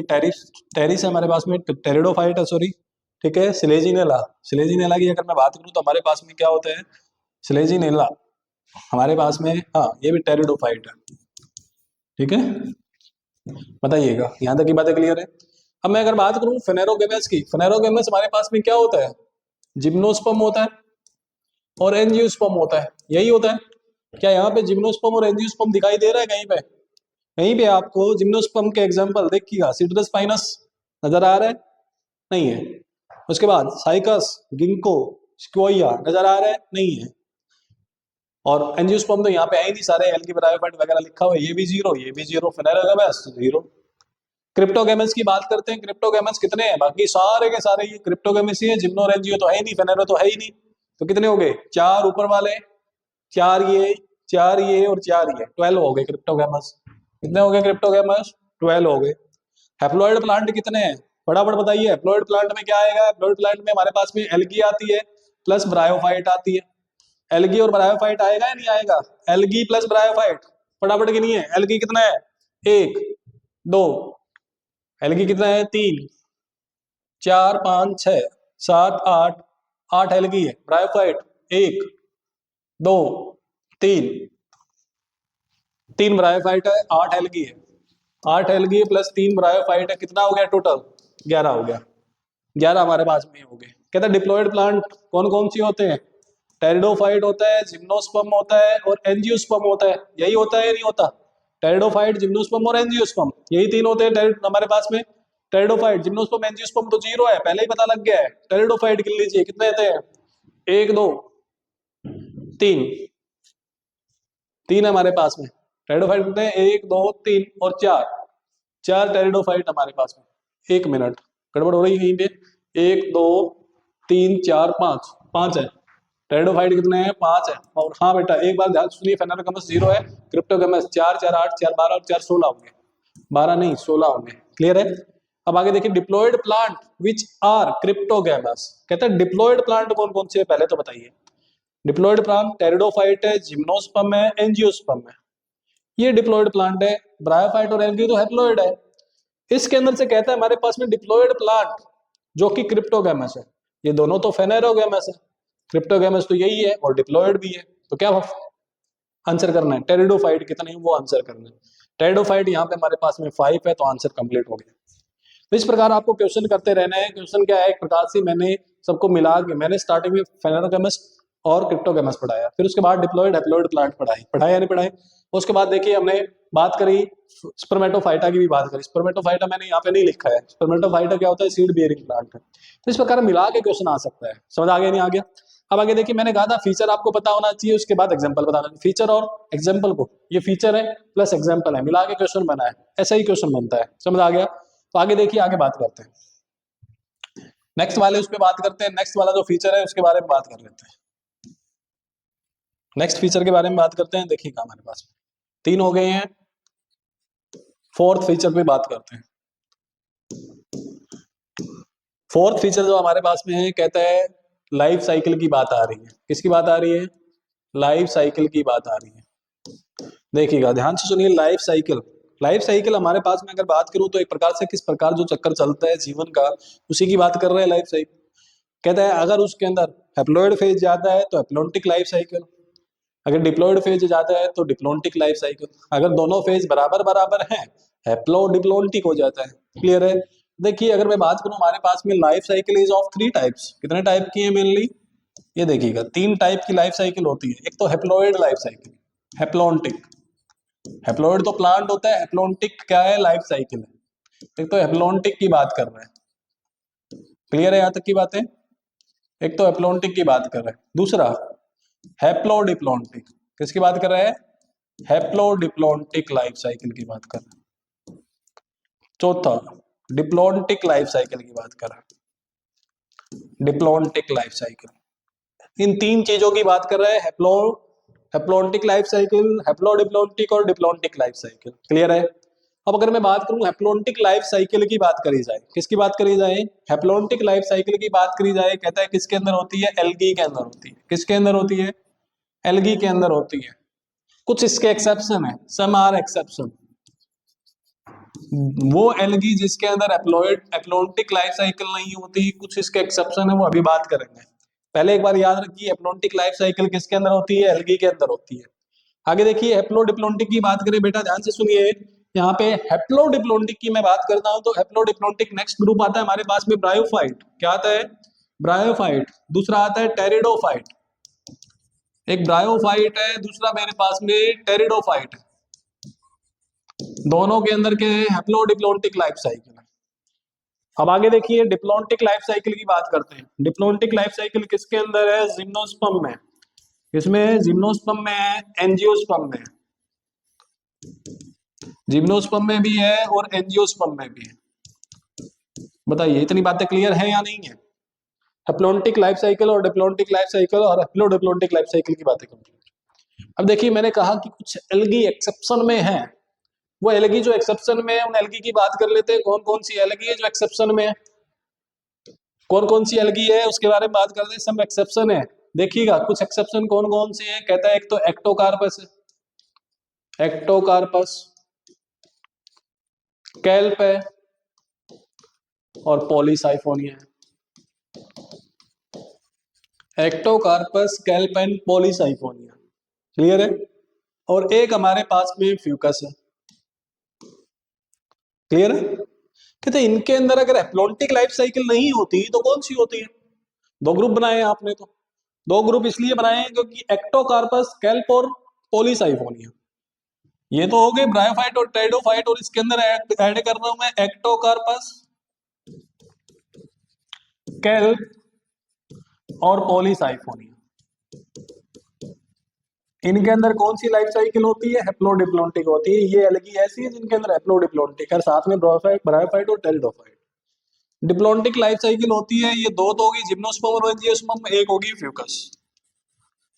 टेरिस टेरिस है हमारे पास में, टेरिडोफाइट है सॉरी, ठीक है। सिलेजिनेला, सिलेजिनेला की अगर मैं बात करूं तो हमारे पास में क्या होता है, सिलेजिनेला हमारे पास में, हाँ ये भी टेरिडोफाइट है, ठीक है। बताइएगा यहाँ तक की बातें क्लियर है। अब मैं अगर बात करूं फेनेरोगेमस की, फेनेरोगेमस हमारे पास में क्या होता है, जिम्नोस्पर्म होता है और एंजियोस्पर्म होता है, यही होता है। क्या यहाँ पे जिम्नोस्पर्म और एंजियोस्पर्म दिखाई दे रहा है कहीं पे, कहीं पे आपको जिम्नोस्पर्म के एग्जांपल देखिएगा, सिट्रस फाइनस नजर आ रहा है, नहीं है। उसके बाद साइकस, गिंको, स्क्वोइया नजर आ रहा है, नहीं है। और एंजियोस्पर्म तो यहाँ पे है ही नहीं, सारे एल्गी ब्रायोफाइट वगैरह लिखा हुआ है, ये भी जीरो, ये भी जीरो, फेनेरोगेमस जीरो। क्रिप्टोगेमस की बात करते हैं, क्रिप्टोगेमस कितने हैं, बाकी सारे के सारे ये क्रिप्टोगेमस ही है, जिम्नो और एंजियो तो है ही नहीं, फेनेरो तो है ही नहीं। तो कितने हो गए, चार ऊपर वाले, चार ये, चार ये और चार ये, 12 हो गए क्रिप्टोगेमस। कितने हो गए क्रिप्टोगेमस, 12 हो गए। हैप्लॉइड प्लांट कितने हैं, फटाफट बताइए। हैप्लॉइड प्लांट में क्या आएगा, हैप्लॉइड प्लांट में हमारे पास में एल्गी आती है प्लस ब्रायोफाइट आती है। एल्गी और ब्रायोफाइट आएगा या नहीं आएगा, एल्गी प्लस ब्रायोफाइट, फटाफट गिनिए। एल्गी कितना है, एक, दो, एल्गी कितना है, तीन, चार, पांच, छह, सात, आठ, आठ एल्गी है। ब्रायोफाइट एक, दो, तीन, तीन ब्रायोफाइट है, आठ एल्गी है। आठ एल्गी है प्लस तीन ब्रायोफाइट है, कितना हो गया टोटल, 11 हो गया। 11 हमारे पास में हो गए। कहते हैं डिप्लॉयड प्लांट कौन कौन सी होते हैं, टेरिडोफाइट होता है, जिम्नोस्पर्म होता है और एंजियोस्पर्म होता है, यही होता है या नहीं होता, टेरिडोफाइट, जिम्नोस्पर्म और एंजियोस्पर्म, यही तीन होते हैं हमारे पास में। टेरिडोफाइट, जिम्नोस्पर्म, एंजियोस्पर्म तो जीरो है, पहले ही पता लग गया है। टेरिडोफाइट गिन लीजिए कितने होते हैं, एक, दो, तीन, तीन हमारे पास में। टेरिडोफाइट कितने हैं, एक, दो, तीन और चार, चार टेरिडोफाइट हमारे पास में। एक मिनट, गड़बड़ हो रही है कहीं पे, एक, दो, तीन, चार, पांच, पांच है। टेरिडोफाइट कितने हैं, पांच है। और हाँ बेटा एक बार ध्यान सुनिए, फेनेरोगेमस जीरो है, क्रिप्टोगेमस चार, चार आठ, चार 12 और चार 16 होंगे, 12 नहीं 16 होंगे, क्लियर है। अब आगे देखिए, diploid plant which are cryptogams, कहते हैं डिप्लॉयड प्लांट कौन कौन से है, पहले तो बताइए। डिप्लॉयड प्लांट टेरिडोफाइट है, जिम्नोस्पर्म है, एंजियोस्पर्म है, ये डिप्लॉयड प्लांट है। ब्रायोफाइट और एल्गी तो हैप्लॉयड है। इसके अंदर से कहता है हमारे पास में डिप्लॉयड प्लांट जो कि क्रिप्टोगेमस है, ये दोनों तो फेनेरोगेमस है, क्रिप्टोगेमस तो यही है और डिप्लॉयड भी है। तो क्या आंसर करना है, टेरिडोफाइट कितने हैं वो आंसर करना है। टेरिडोफाइट यहाँ पे हमारे पास में 5 है, तो आंसर कंप्लीट हो गया। तो इस प्रकार आपको क्वेश्चन करते रहना है। क्वेश्चन क्या है, एक प्रकार से मैंने सबको मिला के, मैंने स्टार्टिंग में फेनेरोगेमस और क्रिप्टोगेमस पढ़ाया, फिर उसके बाद डिप्लॉयड हैप्लॉयड प्लांट पढ़ाया नहीं पढ़ाए। उसके बाद देखिए हमने बात करी स्पर्मेटोफाइटा की भी बात करी। स्पर्मेटोफाइटा मैंने यहाँ पे नहीं लिखा है, स्पर्मेटोफाइटा क्या होता है, सीड बियरिंग प्लांट है। तो इस प्रकार मिला के क्वेश्चन आ सकता है, समझ आ गया नहीं आ गया। अब आगे देखिए, मैंने कहा था फीचर आपको पता होना चाहिए, उसके बाद एग्जांपल बताना। फीचर और एग्जांपल को, ये फीचर है प्लस एग्जांपल है, मिला के क्वेश्चन बना है, ऐसा ही क्वेश्चन बनता है, समझ आ गया। तो आगे देखिए, आगे बात करते हैं नेक्स्ट वाले उस पर बात करते हैं, नेक्स्ट वाला जो फीचर है उसके बारे में बात कर लेते हैं। नेक्स्ट फीचर के बारे में बात करते हैं। देखिएगा हमारे पास तीन हो गए हैं, फोर्थ फीचर पे बात करते हैं। फोर्थ फीचर जो हमारे पास में है, कहता है लाइफ साइकिल की बात आ रही है। किसकी बात आ रही है, लाइफ साइकिल की बात आ रही है। देखिएगा ध्यान से सुनिए, लाइफ साइकिल, लाइफ साइकिल हमारे पास में अगर बात करूं तो एक प्रकार से किस प्रकार जो चक्कर चलता है जीवन का, उसी की बात कर रहे हैं लाइफ साइकिल। कहता है अगर उसके अंदर हैप्लॉइड फेज जाता है तो हैप्लॉन्टिक लाइफ साइकिल, अगर डिप्लॉइड फेज जाता है तो डिप्लॉन्टिक लाइफ साइकिल, अगर दोनों फेज बराबर बराबर हैं हैप्लो डिप्लॉन्टिक हो जाता है, क्लियर है। देखिए अगर मैं बात करूं, हमारे पास में life cycle is of 3 types. कितने टाइप की है मेनली, ये देखिएगा 3 टाइप की लाइफ साइकिल होती है। एक तो haploid life cycle, haplontic, haploid तो प्लांट होता है, हैप्लॉन्टिक क्या है, लाइफ साइकिल है। एक तो हैप्लॉन्टिक की बात कर रहे हैं, क्लियर है यहाँ तक की बातें। एक तो हैप्लॉन्टिक की बात कर रहे हैं। दूसरा हैप्लोडिप्लॉन्टिक, किसकी बात कर रहे हैं? हैप्लोडिप्लॉन्टिक लाइफ साइकिल की बात कर रहे हैं। चौथा, डिप्लॉन्टिक लाइफ साइकिल की बात कर रहे हैं, डिप्लॉन्टिक लाइफ साइकिल। इन तीन चीजों की बात कर रहे हैं, हैप्लोन्टिक लाइफ साइकिल, हैप्लोडिप्लॉन्टिक और डिप्लॉन्टिक लाइफ साइकिल। क्लियर है? अब अगर मैं बात करूं हैप्लोन्टिक लाइफ साइकिल की बात करी जाए, किसकी बात करी जाए? हैप्लोन्टिक लाइफ साइकिल की बात करी जाए, कहता है किसके अंदर होती है? एल्गी के अंदर होती है। किसके अंदर होती है? एल्गी के अंदर होती है। कुछ इसके एक्सेप्शन है, सम आर एक्सेप्शन। वो एल्गी जिसके अंदर एप्लोन्टिक लाइफ साइकिल नहीं होती, कुछ इसके एक्सेप्शन है, वो अभी बात करेंगे। पहले एक बार याद रखिए, एप्लोन्टिक लाइफ साइकिल किसके अंदर होती है? एल्गी के अंदर होती है। आगे देखिए, हैप्लोडिप्लॉन्टिक की बात करें बेटा, ध्यान से सुनिए। यहाँ पे हैप्लोडिप्लॉन्टिक की मैं बात करता हूं तो हैप्लोडिप्लॉन्टिक नेक्स्ट ग्रुप आता है हमारे पास में ब्रायोफाइट। क्या आता है? ब्रायोफाइट। दूसरा आता है टेरिडोफाइट। एक ब्रायोफाइट है, दूसरा मेरे पास में टेरिडोफाइट है। दोनों के अंदर के हैप्लोडिप्लॉन्टिक लाइफ साइकिल है। अब आगे देखिए, डिप्लॉन्टिक लाइफ साइकिल की बात करते हैं। डिप्लॉन्टिक लाइफ साइकिल किसके अंदर है? जिम्नोस्पर्म में। इसमें जिम्नोस्पर्म में है, एंजियोस्पर्म में है। जिम्नोस्पर्म में भी है और एंजियोस्पर्म में भी है। बताइए, इतनी बातें क्लियर है या नहीं है? हैप्लोन्टिक लाइफ साइकिल और डिप्लॉन्टिक लाइफ साइकिल और हैप्लोडिप्लॉन्टिक लाइफ साइकिल की बातें करें। अब देखिए, मैंने कहा कि कुछ एल्गी एक्सेप्शन में है। वो एल्गी जो एक्सेप्शन में है, उन एल्गी की बात कर लेते हैं। कौन कौन सी एल्गी है जो एक्सेप्शन में है? कौन कौन सी एल्गी है उसके बारे में बात करते हैं। सब एक्सेप्शन है, देखिएगा कुछ एक्सेप्शन कौन कौन से है। कहता है एक तो एक्टोकार्पस है, एक्टोकार्पस, कैल्प है और पॉलीसाइफोनिया है। Ectocarpus, kelp and Polysiphonia. Clear है? और एक हमारे पास में फ्यूकस है। क्लियर है? कहते इनके अंदर अगर हैप्लोन्टिक लाइफ साइकिल नहीं होती तो कौन सी होती है? दो ग्रुप बनाए हैं आपने तो। दो ग्रुप इसलिए बनाए हैं क्योंकि एक्टोकार्पस, कैल्प और पॉलीसाइफोनिया, ये तो हो गए ब्रायोफाइट और टेरिडोफाइट, और इसके अंदर ऐड कर रहा हूं मैं एक्टोकार्पस, कैल्प और पॉलीसाइफोनिया। इनके अंदर कौन सी लाइफ साइकिल होती है? हैप्लोडिप्लॉन्टिक होती है। ये एल्गी ऐसी है जिनके अंदर हैप्लोडिप्लॉन्टिक है, साथ में ब्रायोफाइट और टेरिडोफाइट। डिप्लॉन्टिक लाइफ साइकिल होती है, ये दो तो होगी जिम्नोस्पर्म और एंजियोस्पर्म, एक होगी फ्यूकस।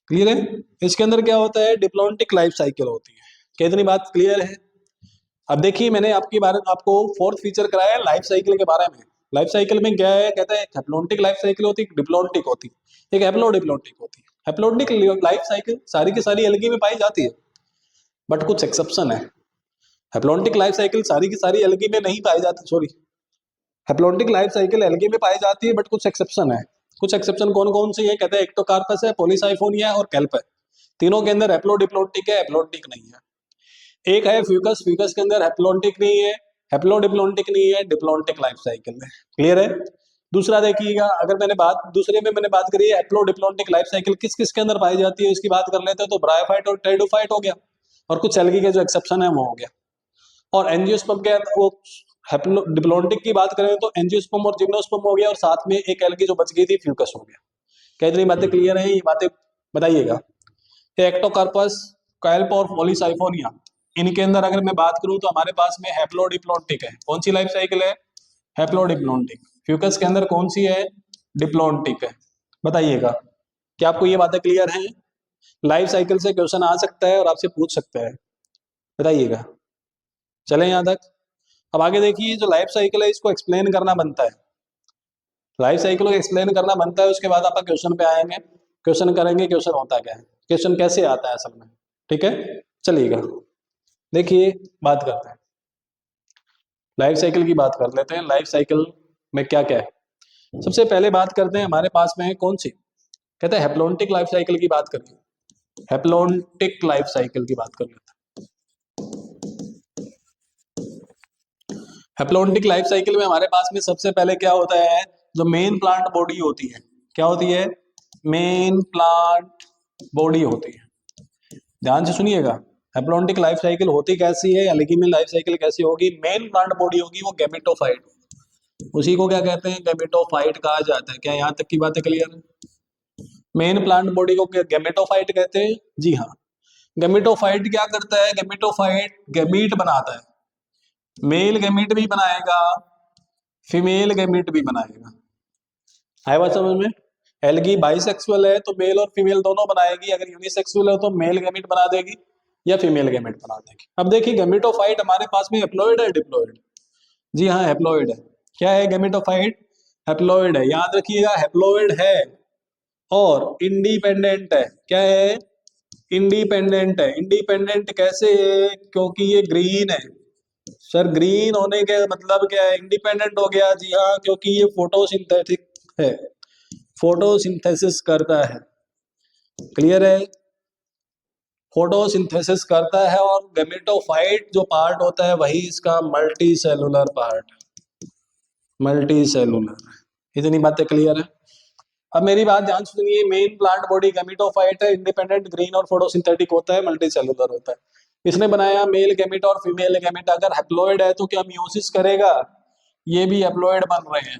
क्लियर है? इसके अंदर क्या होता है? डिप्लॉन्टिक लाइफ साइकिल होती है। कितनी बात क्लियर है? अब देखिए, मैंने आपको फोर्थ फीचर कराया है लाइफ साइकिल के बारे में। लाइफ साइकिल में क्या है? कहता है हैप्लोन्टिक लाइफ साइकिल होती है, डिप्लॉन्टिक होती है, एक हैप्लोडिप्लॉन्टिक होती है। हैप्लोन्टिक लाइफ साइकिल सारी की सारी एल्गी में पाई जाती है, बट कुछ एक्सेप्शन है। हैप्लोन्टिक लाइफ साइकिल सारी की सारी एल्गी में नहीं पाई जाती, sorry, haplontic life cycle algae में पाई जाती है, बट कुछ एक्सेप्शन है। कुछ एक्सेप्शन कौन कौन सी है? कहते हैं एक्टोकार्पस है, पॉलीसाइफोनिया है और कैल्प है। तीनों के अंदर हैप्लोडिप्लॉन्टिक है, हैप्लोन्टिक नहीं है। एक है फ्यूकस, फ्यूकस के अंदर हैप्लोन्टिक नहीं है, हैप्लोडिप्लॉन्टिक नहीं है, डिप्लॉन्टिक लाइफ साइकिल है। क्लियर है? दूसरा देखिएगा, अगर मैंने बात करी है हैप्लोडिप्लॉन्टिक लाइफ साइकिल किस किस के अंदर पाई जाती है, इसकी बात कर लेते हैं तो ब्रायोफाइट और टेरिडोफाइट हो गया, और कुछ एल्गी के जो एक्सेप्शन है वो हो गया। और एंजियोस्पर्म के वो डिप्लॉन्टिक की बात करें तो एंजियोस्पर्म और जिम्नोस्पर्म हो गया, और साथ में एक एल्गी जो बच गई थी फ्यूकस हो गया। क्या इतनी बातें क्लियर है? ये बातें बताइएगा। एक्टोकार्पस, कैल्प और पॉलीसाइफोनिया, इनके अंदर अगर मैं बात करूं तो हमारे पास में हैप्लोडिप्लॉन्टिक है। कौन सी लाइफ साइकिल है? हैप्लोडिप्लॉन्टिक। फ्यूकस के अंदर कौन सी है? डिप्लॉन्टिक है। बताइएगा, क्या आपको ये बातें क्लियर हैं? लाइफ साइकिल से क्वेश्चन आ सकता है और आपसे पूछ सकता है, बताइएगा। चले यहां तक? अब आगे देखिए, जो लाइफ साइकिल है इसको एक्सप्लेन करना बनता है। लाइफ साइकिल को एक्सप्लेन करना बनता है, उसके बाद आप क्वेश्चन पे आएंगे, क्वेश्चन करेंगे, क्वेश्चन होता क्या है, क्वेश्चन कैसे आता है असल में। ठीक है, चलिएगा देखिए, बात करते हैं लाइफ साइकिल की। बात कर लेते हैं लाइफ साइकिल में क्या क्या है। सबसे पहले बात करते हैं हमारे पास में है कौन सी, कहते हैं हैप्लोन्टिक लाइफ साइकिल की बात करें। हैप्लोन्टिक लाइफ साइकिल की बात कर लेते हैं। हैप्लोन्टिक लाइफ साइकिल में हमारे पास में सबसे पहले क्या होता है? जो मेन प्लांट बॉडी होती है, क्या होती है? मेन प्लांट बॉडी होती है। ध्यान से सुनिएगा, हैप्लोन्टिक लाइफ साइकिल होती कैसी है, एल्गी में लाइफ साइकिल कैसी होगी? मेन प्लांट बॉडी होगी वो गैमेटोफाइट, उसी को क्या कहते हैं? गैमेटोफाइट कहा जाता है। क्या यहाँ तक की बातें क्लियर है? मेन प्लांट बॉडी को गैमेटोफाइट कहते हैं। जी हाँ, गैमेटोफाइट क्या करता है? गैमेटोफाइट गैमीट बनाता है। मेल गैमीट भी बनाएगा, फीमेल गैमीट भी बनाएगा। आया बात समझ में? एल्गी बाइसेक्सुअल है तो मेल और फीमेल दोनों बनाएगी, अगर यूनिसेक्सुअल है तो मेल गैमीट बना देगी या फीमेल गैमीट बना देगी। अब देखिए गैमेटोफाइट हमारे पास में हैप्लॉइड है डिप्लॉइड? जी हाँ, हैप्लॉइड है। क्या है गैमेटोफाइट? हैप्लॉइड है। याद रखिएगा हैप्लॉइड है और इंडिपेंडेंट है। क्या है? इंडिपेंडेंट है। इंडिपेंडेंट कैसे है? क्योंकि ये ग्रीन है। सर ग्रीन होने के मतलब क्या है? इंडिपेंडेंट हो गया। जी हाँ, क्योंकि ये फोटोसिंथेटिक है, फोटोसिंथेसिस करता है। क्लियर है? फोटोसिंथेसिस करता है और गैमेटोफाइट जो पार्ट होता है वही इसका multi cellular part, multi cellular. इतनी बातें क्लियर है? अब मेरी बात ध्यान से सुनिए। मेन प्लांट बॉडी गैमेटोफाइट है, इंडिपेंडेंट, ग्रीन और फोटोसिंथेटिक होता है, मल्टी सेलुलर होता है। इसने बनाया मेल गैमेट और फीमेल गैमेट। अगर हैप्लॉइड है तो क्या मियोसिस करेगा? ये भी हैप्लॉइड बन रहे हैं।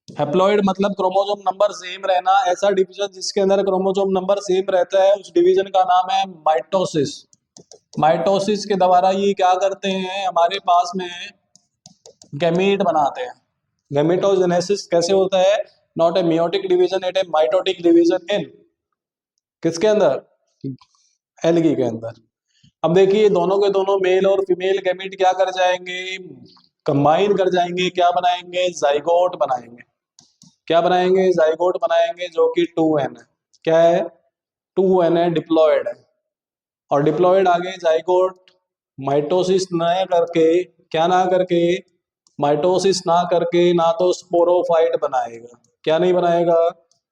हैप्लॉइड मतलब क्रोमोसोम नंबर सेम रहना। ऐसा डिवीजन जिसके अंदर क्रोमोसोम नंबर सेम रहता है उस डिवीजन का नाम है माइटोसिस। माइटोसिस के द्वारा ये क्या करते हैं? हमारे पास में गैमीट बनाते हैं। गैमेटोजेनेसिस कैसे होता है? Not a meiotic division, it A mitotic division in किसके अंदर? एल्गी के अंदर। अब देखिए दोनों के दोनों मेल और फीमेल गैमीट क्या कर जाएंगे? कंबाइन कर जाएंगे। क्या बनाएंगे? जाइगोट बनाएंगे। क्या बनाएंगे? जाइगोट बनाएंगे, जो कि 2n है। क्या है? 2n है, डिप्लॉयड है। और डिप्लॉयड आगे जाइगोट माइटोसिस ना करके, क्या ना करके? माइटोसिस ना करके ना तो स्पोरोफाइट बनाएगा। क्या नहीं बनाएगा?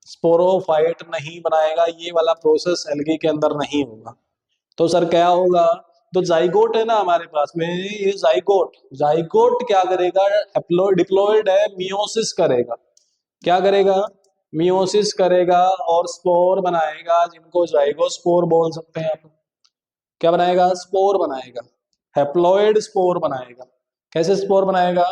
स्पोरोफाइट नहीं बनाएगा। ये वाला प्रोसेस एल्गी के अंदर नहीं होगा। तो सर क्या होगा? तो जाइगोट है ना हमारे पास में, ये जाइगोट, जाइगोट क्या करेगा? डिप्लॉयड है, मियोसिस करेगा। क्या करेगा? मियोसिस करेगा और स्पोर बनाएगा, जिनको जाइगोस्पोर बोल सकते हैं आप। क्या बनाएगा? स्पोर बनाएगा। हैप्लॉइड स्पोर बनाएगा। कैसे स्पोर बनाएगा?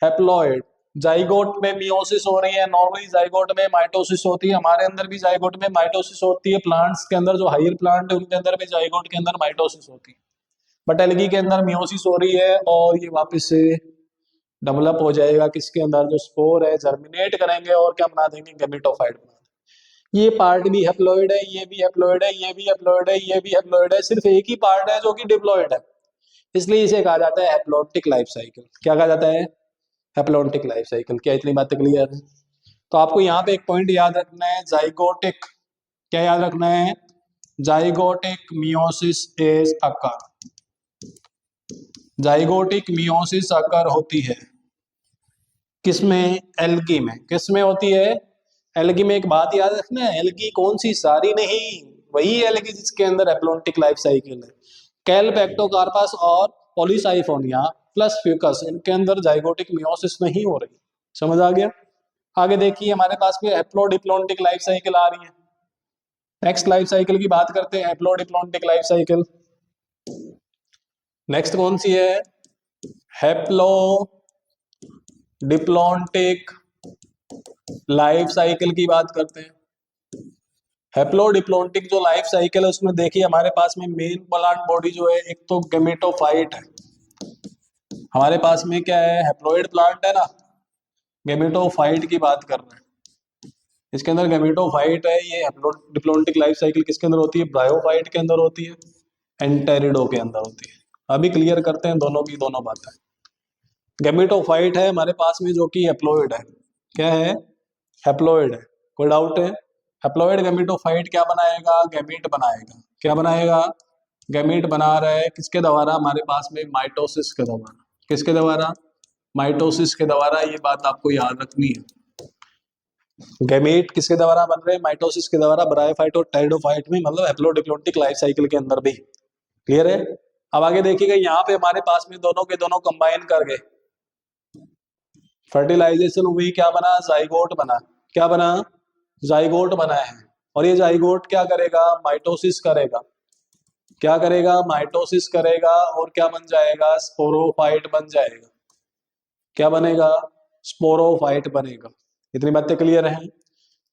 हैप्लॉइड। जाइगोट में मियोसिस हो रही है, नॉर्मली जाइगोट में माइटोसिस होती है। हमारे अंदर भी जाइगोट में माइटोसिस होती है। प्लांट्स के अंदर जो हायर प्लांट है उनके अंदर भी जाइगोट के अंदर माइटोसिस होती है। बट एल्गी के अंदर मियोसिस हो रही है और ये वापस से डेवलप हो जाएगा किसके अंदर? जो स्पोर है, जर्मिनेट करेंगे और क्या बना देंगे? गैमेटोफाइट बना देंगे। ये पार्ट भी हैप्लॉइड है, ये भी हैप्लॉइड है, ये भी हैप्लॉइड है, ये भी हैप्लॉइड है। सिर्फ एक ही पार्ट है जो कि डिप्लॉइड है, इसलिए इसे कहा जाता है हैप्लॉन्टिक लाइफ साइकिल। क्या कहा जाता है? Haplontic life cycle. क्या इतनी बातें क्लियर है? तो आपको यहाँ पे एक पॉइंट याद रखना है, जाइगोटिक। क्या याद रखना है? Zygotic meiosis is occur. Zygotic meiosis occur होती है किसमें? एल्गी में। किसमें होती है? एल्गी में। एक बात याद रखना है, एल्गी कौन सी? सारी नहीं, वही एल्गी जिसके अंदर हैप्लॉन्टिक लाइफ साइकिल है। कैल्प, एक्टोकार्पस और पॉलीसाइफोनिया प्लस फ्यूकस, इनके अंदर जाइगोटिक मियोसिस नहीं हो रही। समझ आ गया? आगे देखिए हमारे पास में हैप्लोडिप्लॉन्टिक लाइफ साइकिल आ रही है। नेक्स्ट लाइफ साइकिल की बात करते हैं, हैप्लोडिप्लॉन्टिक लाइफ साइकिल। नेक्स्ट कौन सी है? हैप्लोडिप्लॉन्टिक लाइफ साइकिल की बात करते हैं। हैप्लोडिप्लॉन्टिक जो लाइफ साइकिल है उसमें देखिए हमारे पास में मेन प्लांट बॉडी जो है, एक तो गैमेटोफाइट है। हमारे पास में क्या है? हैप्लॉइड प्लांट है ना, गैमेटोफाइट की बात कर रहे हैं। इसके अंदर गैमेटोफाइट है। ये हैप्लोडिप्लॉन्टिक लाइफ साइकिल किसके अंदर होती है? ब्रायोफाइट के अंदर होती है, एंटेरिडो के अंदर होती है। अभी क्लियर करते हैं दोनों की दोनों बातें। गैमेटोफाइट है हमारे पास में जो कि हैप्लॉइड है। क्या है? हैप्लॉइड है। कोई डाउट है? हैप्लॉइड गैमेटोफाइट क्या बनाएगा? गैमीट बनाएगा। क्या बनाएगा? गैमीट बना रहा है किसके द्वारा? हमारे पास में माइटोसिस के द्वारा। किसके द्वारा? माइटोसिस के द्वारा। ये बात आपको याद रखनी है। गैमीट किसके द्वारा बन रहे हैं? माइटोसिस के द्वारा। ब्रायोफाइट और टेरिडोफाइट में, मतलब हैप्लोडिप्लॉन्टिक लाइफ साइकिल के अंदर भी। क्लियर है? अब आगे देखिएगा, यहाँ पे हमारे पास में दोनों के दोनों कंबाइन कर गए, फर्टिलाइजेशन हुई, क्या बना? जाइगोट बना। क्या बना? जाइगोट बना है। और ये जाइगोट क्या करेगा? माइटोसिस करेगा। क्या करेगा? माइटोसिस करेगा और क्या बन जाएगा? स्पोरोफाइट बन जाएगा। क्या बनेगा? स्पोरोफाइट बनेगा। इतनी बातें क्लियर हैं?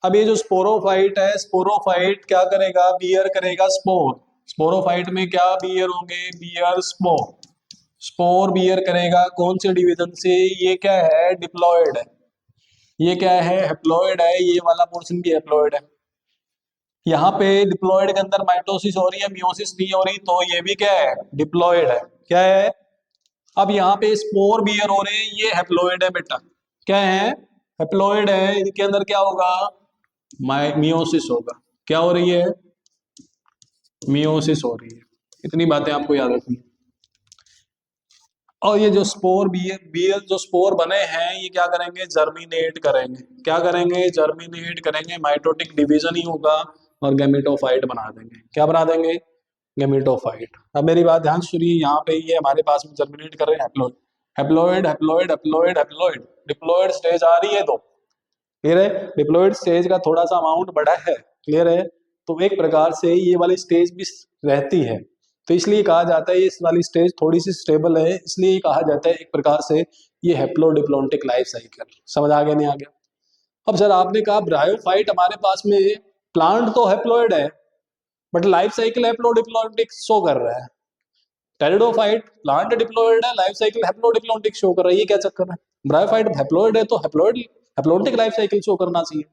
अब ये जो स्पोरोफाइट है, स्पोरोफाइट क्या करेगा, बियर करेगा स्पोर। स्पोरोफाइट में क्या बियर होंगे, बियर स्पोर। स्पोर बियर करेगा कौन से डिवीजन से, ये क्या है, डिप्लॉयड है। ये क्या है, हैप्लॉयड है, ये वाला पोर्शन भी हैप्लॉयड है। यहाँ पे डिप्लॉयड के अंदर माइटोसिस हो रही है, मियोसिस नहीं हो रही, तो ये भी क्या है, डिप्लॉयड है। क्या है, अब यहाँ पे स्पोर बियर हो रहे हैं, ये हैप्लॉयड है बेटा। क्या है, हैप्लॉयड है, इनके अंदर क्या होगा, मियोसिस होगा। क्या हो रही है, मियोसिस हो रही है। इतनी बातें आपको याद रखनी है। और ये जो स्पोर बियर बियर जो स्पोर बने हैं, ये क्या करेंगे, जर्मिनेट करेंगे। क्या करेंगे, जर्मिनेट करेंगे, माइटोटिक डिवीजन ही होगा और गैमेटोफाइट बना देंगे। क्या बना देंगे, गैमेटोफाइट। अब मेरी बात ध्यान सुनिए, यहाँ पे ये हमारे पास में जर्मिनेट कर रहे हैं haploid, haploid haploid haploid haploid. Diploid stage आ रही है तो क्लियर है, डिप्लॉइड स्टेज का थोड़ा सा अमाउंट बड़ा है, क्लियर है। तो एक प्रकार से ये वाली स्टेज भी रहती है, तो इसलिए कहा जाता है ये इस वाली स्टेज थोड़ी सी स्टेबल है, इसलिए कहा जाता है एक प्रकार से ये हैप्लोडिप्लोन्टिक लाइफ साइकिल। समझ आ गया नहीं आ गया। अब सर आपने कहा ब्रायोफाइट हमारे पास में प्लांट तो हैप्लॉइड है बट लाइफ साइकिल हैप्लोडिप्लोन्टिक शो कर रहा है। टेरिडोफाइट प्लांट डिप्लॉयड है, लाइफ साइकिल हैप्लोडिप्लोन्टिक शो कर रहा है, ये क्या चक्कर है। ब्रायोफाइट हैप्लॉइड है तो haploid haplontic life cycle show करना चाहिए,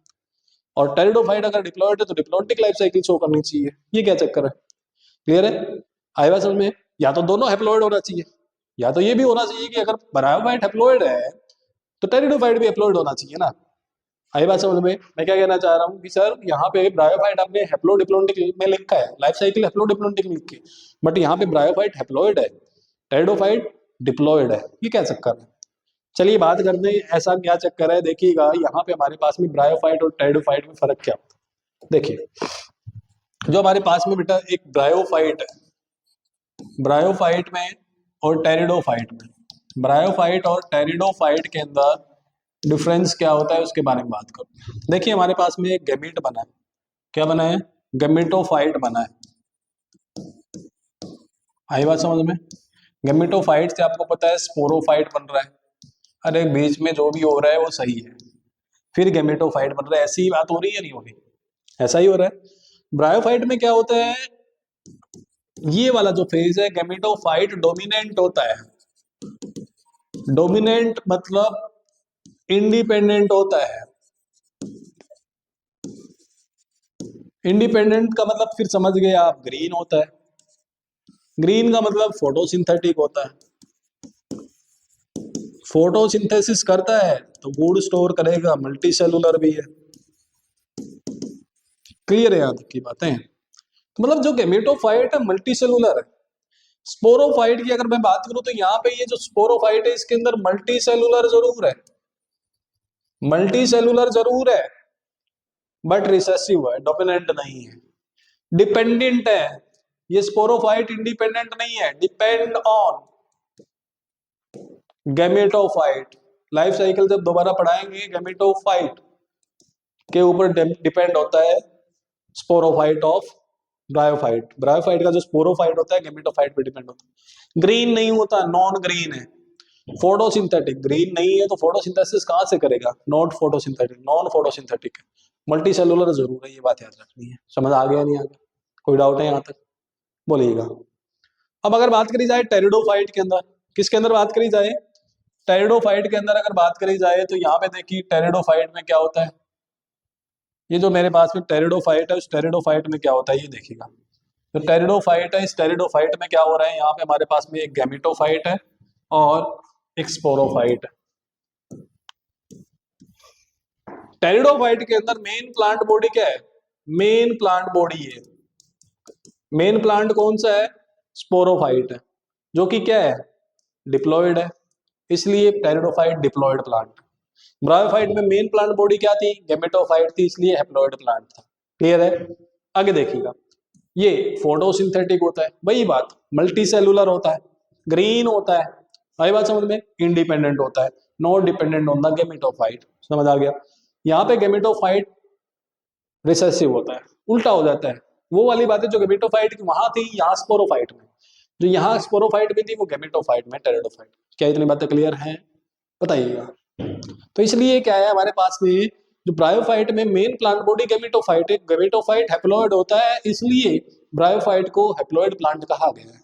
और टेरिडोफाइट अगर डिप्लॉयड है तो डिप्लोन्टिक लाइफ साइकिल शो करनी चाहिए। ये क्या चक्कर है, क्लियर है, आई बात समझ में। या तो दोनों हैप्लॉइड होना चाहिए, या तो ये भी होना चाहिए कि अगर ब्रायोफाइट हैप्लॉइड है तो टेरिडोफाइट भी हैप्लॉइड होना चाहिए ना। आई बात समझ में। मैं क्या कहना चाह रहा हूँ कि सर यहाँ पे ब्रायोफाइट आपने हैप्लोडिप्लोन्टिक में लिखा है, लाइफ साइकिल हैप्लोडिप्लोन्टिक में लिखी, बट यहाँ पे ब्रायोफाइट हैप्लॉइड है, टेरिडोफाइट डिप्लॉयड है, ये क्या चक्कर है। चलिए बात करते हैं ऐसा क्या चक्कर है। देखिएगा यहाँ पे हमारे पास में ब्रायोफाइट और टेरिडोफाइट में फर्क क्या होता है। देखिए जो हमारे पास में बेटा एक ब्रायोफाइट है, ब्रायोफाइट में और टेरिडोफाइट में, ब्रायोफाइट और टेरिडोफाइट के अंदर डिफरेंस क्या होता है उसके बारे में बात करो। देखिए हमारे पास में एक गैमीट बना है, क्या बना है, गैमेटोफाइट बना है। आई बात समझ में। गैमेटोफाइट से आपको पता है स्पोरोफाइट बन रहा है, अरे बीच में जो भी हो रहा है वो सही है, फिर गैमेटोफाइट बन रहा है, ऐसी ही बात हो रही है नहीं हो रही, ऐसा ही हो रहा है। ब्रायोफाइट में क्या होता है, ये वाला जो फेज है गैमेटोफाइट डोमिनेंट होता है। डोमिनेंट मतलब इंडिपेंडेंट होता है। इंडिपेंडेंट का मतलब फिर समझ गए आप, ग्रीन होता है। ग्रीन का मतलब फोटोसिंथेटिक होता है, फोटोसिंथेसिस करता है तो फूड स्टोर करेगा, मल्टी सेलुलर भी है। क्लियर है यहाँ तक की बातें। तो मतलब जो गैमेटोफाइट है मल्टी सेलुलर है। स्पोरोफाइट की अगर मैं बात करूं तो यहाँ पे ये जो स्पोरोफाइट है इसके अंदर मल्टी सेलुलर जरूर है, मल्टी सेलुलर जरूर है, बट रिसेसिव है, डोमिनेंट नहीं है, डिपेंडेंट है। ये स्पोरोफाइट इंडिपेंडेंट नहीं है, depend on gametophyte. Life cycle जब दोबारा पढ़ाएंगे गैमेटोफाइट के ऊपर डिपेंड होता है स्पोरोफाइट ऑफ ब्रायोफाइट। ब्रायोफाइट का जो स्पोरोफाइट होता है गैमेटोफाइट पे डिपेंड होता है। ग्रीन नहीं होता, नॉन ग्रीन है, फोटोसिंथेटिक। ग्रीन नहीं है तो फोटोसिंथेसिस कहां से करेगा, नॉट फोटोसिंथेटिक, नॉन फोटोसिंथेटिक है, मल्टी सेलुलर जरूर है, ये बात याद रखनी है। समझ आ गया नहीं आ गया, कोई डाउट है यहाँ तक, बोलिएगा। अब अगर बात करी जाए टेरिडोफाइट के अंदर, किसके अंदर बात करी जाए, टेरिडोफाइट के अंदर अगर बात करी जाए तो यहाँ पे देखिए टेरिडोफाइट में क्या होता है, ये जो मेरे पास में टेरिडोफाइट है उस टेरिडोफाइट में क्या होता है ये देखिएगा। तो टेरिडोफाइट है, इस टेरिडोफाइट में क्या हो रहा है, यहाँ पे हमारे पास में एक गैमेटोफाइट है और एक स्पोरोफाइट है। टेरिडोफाइट के अंदर मेन प्लांट बॉडी क्या है, मेन प्लांट बॉडी है, मेन प्लांट कौन सा है, स्पोरोफाइट है, जो कि क्या है, डिप्लॉयड है, इसलिए टेरिडोफाइट डिप्लॉयड प्लांट। ब्रायोफाइट में मेन प्लांट बॉडी क्या थी, गैमेटोफाइट थी, इसलिए हैप्लॉयड प्लांट था। क्लियर है, आगे देखिएगा। ये फोटोसिंथेटिक होता है, वही बात, मल्टी सेलुलर होता है, ग्रीन होता है, वही बात समझ में, इंडिपेंडेंट होता है, not dependent on the gametophyte. समझ आ गया। यहाँ पे गैमेटोफाइट रिसेसिव होता है, उल्टा हो जाता है, वो वाली बातें जो गैमेटोफाइट की वहां थी यहाँ स्पोरोफाइट में, जो यहाँ स्पोरोफाइट में थी वो गैमेटोफाइट में टेरिडोफाइट। क्या इतनी बातें क्लियर हैं, बताइएगा। तो इसलिए क्या है हमारे पास में जो ब्रायोफाइट में मेन प्लांट बॉडी गेमेटोफाइट है, गेमेटोफाइट हैप्लॉइड होता है, इसलिए ब्रायोफाइट को हैप्लॉइड प्लांट कहा गया है।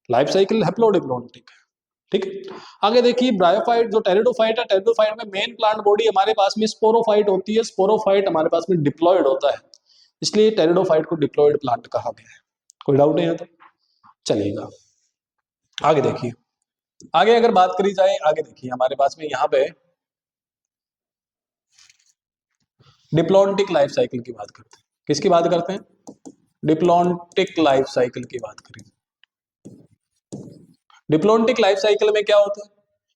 लाइफ साइकिल हैप्लोडिप्लोइडिक है। ठीक है, आगे देखिए ब्रायोफाइट जो टेरिडोफाइट है, टेरिडोफाइट में मेन प्लांट बॉडी हमारे पास में स्पोरोफाइट होती है, स्पोरोफाइट हमारे पास में डिप्लॉयड होता है, इसलिए टेरिडोफाइट को डिप्लॉयड प्लांट कहा गया है। कोई डाउट नहीं है तो चलिएगा आगे देखिए। आगे अगर बात करी जाए, आगे देखिए हमारे पास में यहाँ पे डिप्लॉन्टिक लाइफ साइकिल की बात करते हैं। किसकी बात करते हैं? डिप्लॉन्टिक लाइफ साइकिल की बात करें। डिप्लॉन्टिक लाइफ साइकिल में क्या होता है?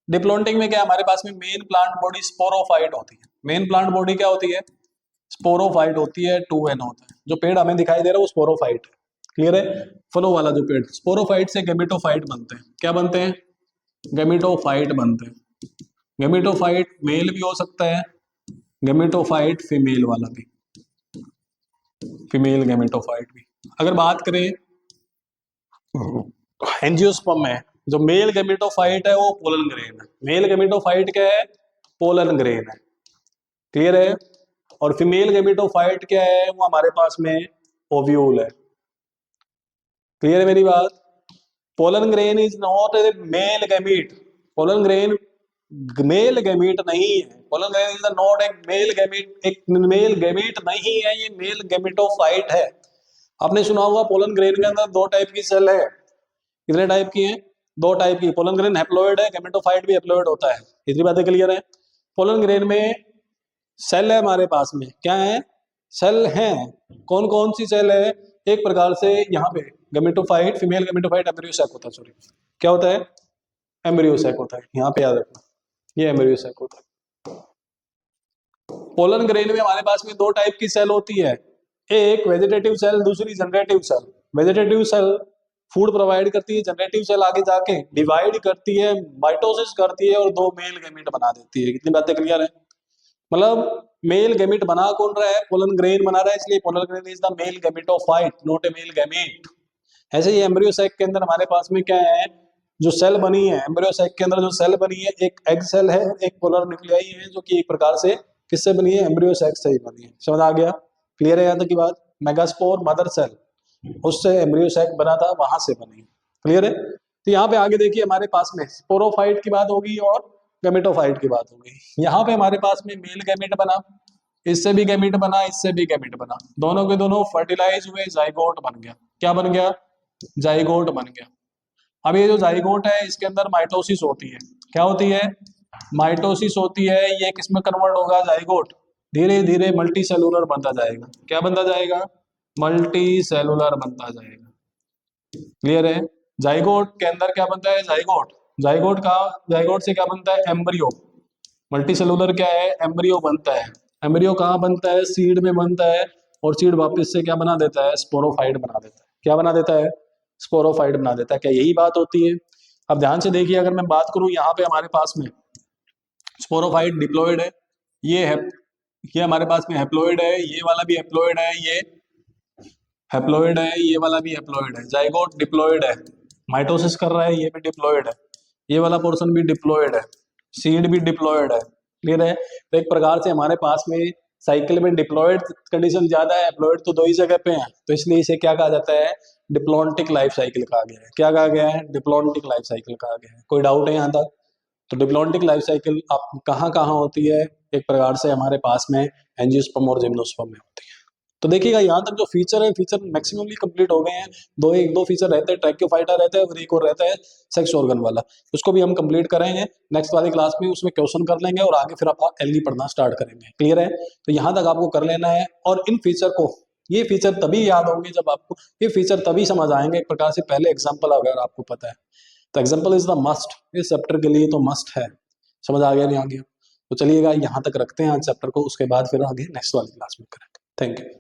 डिप्लॉन्टिक में क्या हमारे पास में मेन प्लांट बॉडी स्पोरोफाइट होती है। मेन प्लांट बॉडी क्या होती है? स्पोरोफाइट होती है, 2n होता है। जो पेड़ हमें दिखाई दे रहा है वो स्पोरोफाइट है। क्लियर है? फलो वाला जो पेड़, स्पोरोफाइट से गेमेटोफाइट बनते हैं। क्या बनते हैं? गेमेटोफाइट बनते हैं। गेमेटोफाइट मेल भी हो सकता है, गेमेटोफाइट फीमेल वाला भी, फीमेल गेमेटोफाइट भी। अगर बात करें एंजियोस्पर्म में, जो मेल गेमेटोफाइट है वो पोलन ग्रेन है। मेल गेमेटोफाइट क्या है? पोलन ग्रेन है। क्लियर है? और फीमेल गेमेटोफाइट क्या है? वो हमारे पास में ओव्यूल है। क्लियर है मेरी बात? Pollen grain is not a male gamete. Pollen grain male gamete नहीं है। पोलन ग्रेन इज नॉट एक मेल गैमीट, एक मेल गैमीट नहीं है, ये मेल गेमेटोफाइट है। आपने सुना होगा पोलन ग्रेन के अंदर दो टाइप की सेल है। कितने टाइप की है? दो टाइप की। पोलन ग्रेन हैप्लॉइड है, गेमेटोफाइट भी हैप्लॉइड होता है। इतनी बातें क्लियर है? पोलन ग्रेन में सेल है हमारे पास में, क्या है? सेल हैं। कौन कौन सी सेल है? एक प्रकार से यहाँ पे गेमेटोफाइट, फीमेल गेमेटोफाइट एम्ब्रियोसैक होता है। सॉरी, क्या होता है? एम्ब्रियोसैक होता है। यहाँ पे याद रखना, ये एम्ब्रियोसैक होता है। पोलन ग्रेन में हमारे पास में दो टाइप की सेल होती है, एक वेजिटेटिव सेल, दूसरी generative cell. Vegetative cell food provide करती है, जनरेटिव सेल आगे जाके डिवाइड करती है, माइटोसिस करती है और दो मेल गैमीट बना देती है। कितनी बातें क्लियर है? मतलब मेल गैमीट बना कौन रहा है? पोलन ग्रेन बना रहा है, इसलिए pollen grain is the male gametophyte, not a male gamete. ऐसे ही एम्ब्रियोसैक के अंदर हमारे पास में क्या है? जो सेल बनी है एम्ब्रियोसैक के अंदर, जो सेल बनी है, एक एग सेल है, एक पोलर न्यूक्लियाई है, जो कि एक प्रकार से किससे बनी है? एम्ब्रियोसैक से ही बनी है। समझ आ गया? क्लियर है यहाँ तक की बात? मेगास्पोर मदर सेल, उससे एम्ब्रियोसैक बना था, वहां से बनी। क्लियर है? तो यहाँ पे आगे देखिए हमारे पास में स्पोरोफाइट की बात होगी और गैमेटोफाइट की बात होगी। यहाँ पे हमारे पास में मेल गैमेट बना, इससे भी गैमेट बना, इससे भी गैमेट बना, दोनों के दोनों फर्टिलाइज हुए, जाइगोट बन गया। क्या बन गया? जाइगोट बन गया। अब ये जो जाइगोट है इसके अंदर माइटोसिस होती है। क्या होती है? माइटोसिस होती है। ये किसमें कन्वर्ट होगा? जाइगोट धीरे धीरे मल्टी सेलुलर बनता जाएगा। क्या बनता जाएगा? मल्टी सेलुलर बनता जाएगा। क्लियर है? जाइगोट के अंदर क्या बनता है? जाइगोट। जाइगोट का, जाइगोट से क्या बनता है? एम्ब्रियो। मल्टी सेलुलर क्या है? एम्ब्रियो बनता है। एम्ब्रियो कहाँ बनता है? सीड में बनता है, और सीड वापस से क्या बना देता है? स्पोरोफाइट बना देता है। क्या बना देता है? स्पोरोफाइट बना देता है। क्या यही बात होती है? अब ध्यान से देखिए, अगर मैं बात करूं यहाँ पे हमारे पास में स्पोरोफाइट डिप्लॉयड है, ये है, ये हमारे पास में हैप्लॉइड है, ये वाला भी हैप्लॉइड है, ये हैप्लॉइड है, ये वाला भी हैप्लॉइड है। जाइगोट डिप्लॉइड है, माइटोसिस कर रहा है, ये भी डिप्लॉइड है, ये वाला पोर्शन भी डिप्लॉइड है, सीड भी डिप्लॉइड है। क्लियर है? तो एक प्रकार से हमारे पास में साइकिल में डिप्लॉइड कंडीशन ज्यादा है, हैप्लॉइड तो दो ही जगह पे है, तो इसलिए इसे क्या कहा जाता है? डिप्लॉन्टिक लाइफ साइकिल कहा गया है। क्या कहा गया है? डिप्लॉन्टिक लाइफ साइकिल कहा गया है। कोई डाउट है यहाँ तक? तो डिप्लॉन्टिक लाइफ साइकिल आप कहाँ कहाँ होती है? एक प्रकार से हमारे पास में एंजियोस्पर्म और जिम्नोस्पर्म में होती है। तो देखिएगा यहाँ तक जो फीचर है, फीचर मैक्सिममली कंप्लीट हो गए हैं। दो फीचर रहते हैं, ट्रैक्योफाइटा रहता है और एक और रहता है सेक्स ऑर्गन वाला, उसको भी हम कंप्लीट करेंगे नेक्स्ट वाली क्लास में, उसमें क्वेश्चन कर लेंगे और आगे फिर आप एलगी पढ़ना स्टार्ट करेंगे। क्लियर है? तो यहाँ तक आपको कर लेना है। और इन फीचर को, ये फीचर तभी याद होंगे जब आपको ये फीचर तभी समझ आएंगे एक प्रकार से, पहले एग्जाम्पल अगर आपको पता है तो एग्जाम्पल इज द मस्ट, इस चैप्टर के लिए तो मस्ट है। समझ आ गया नहीं? आ गया? तो चलिएगा यहाँ तक रखते हैं आज चैप्टर को, उसके बाद फिर आगे नेक्स्ट वाली क्लास में करेंगे। Thank you.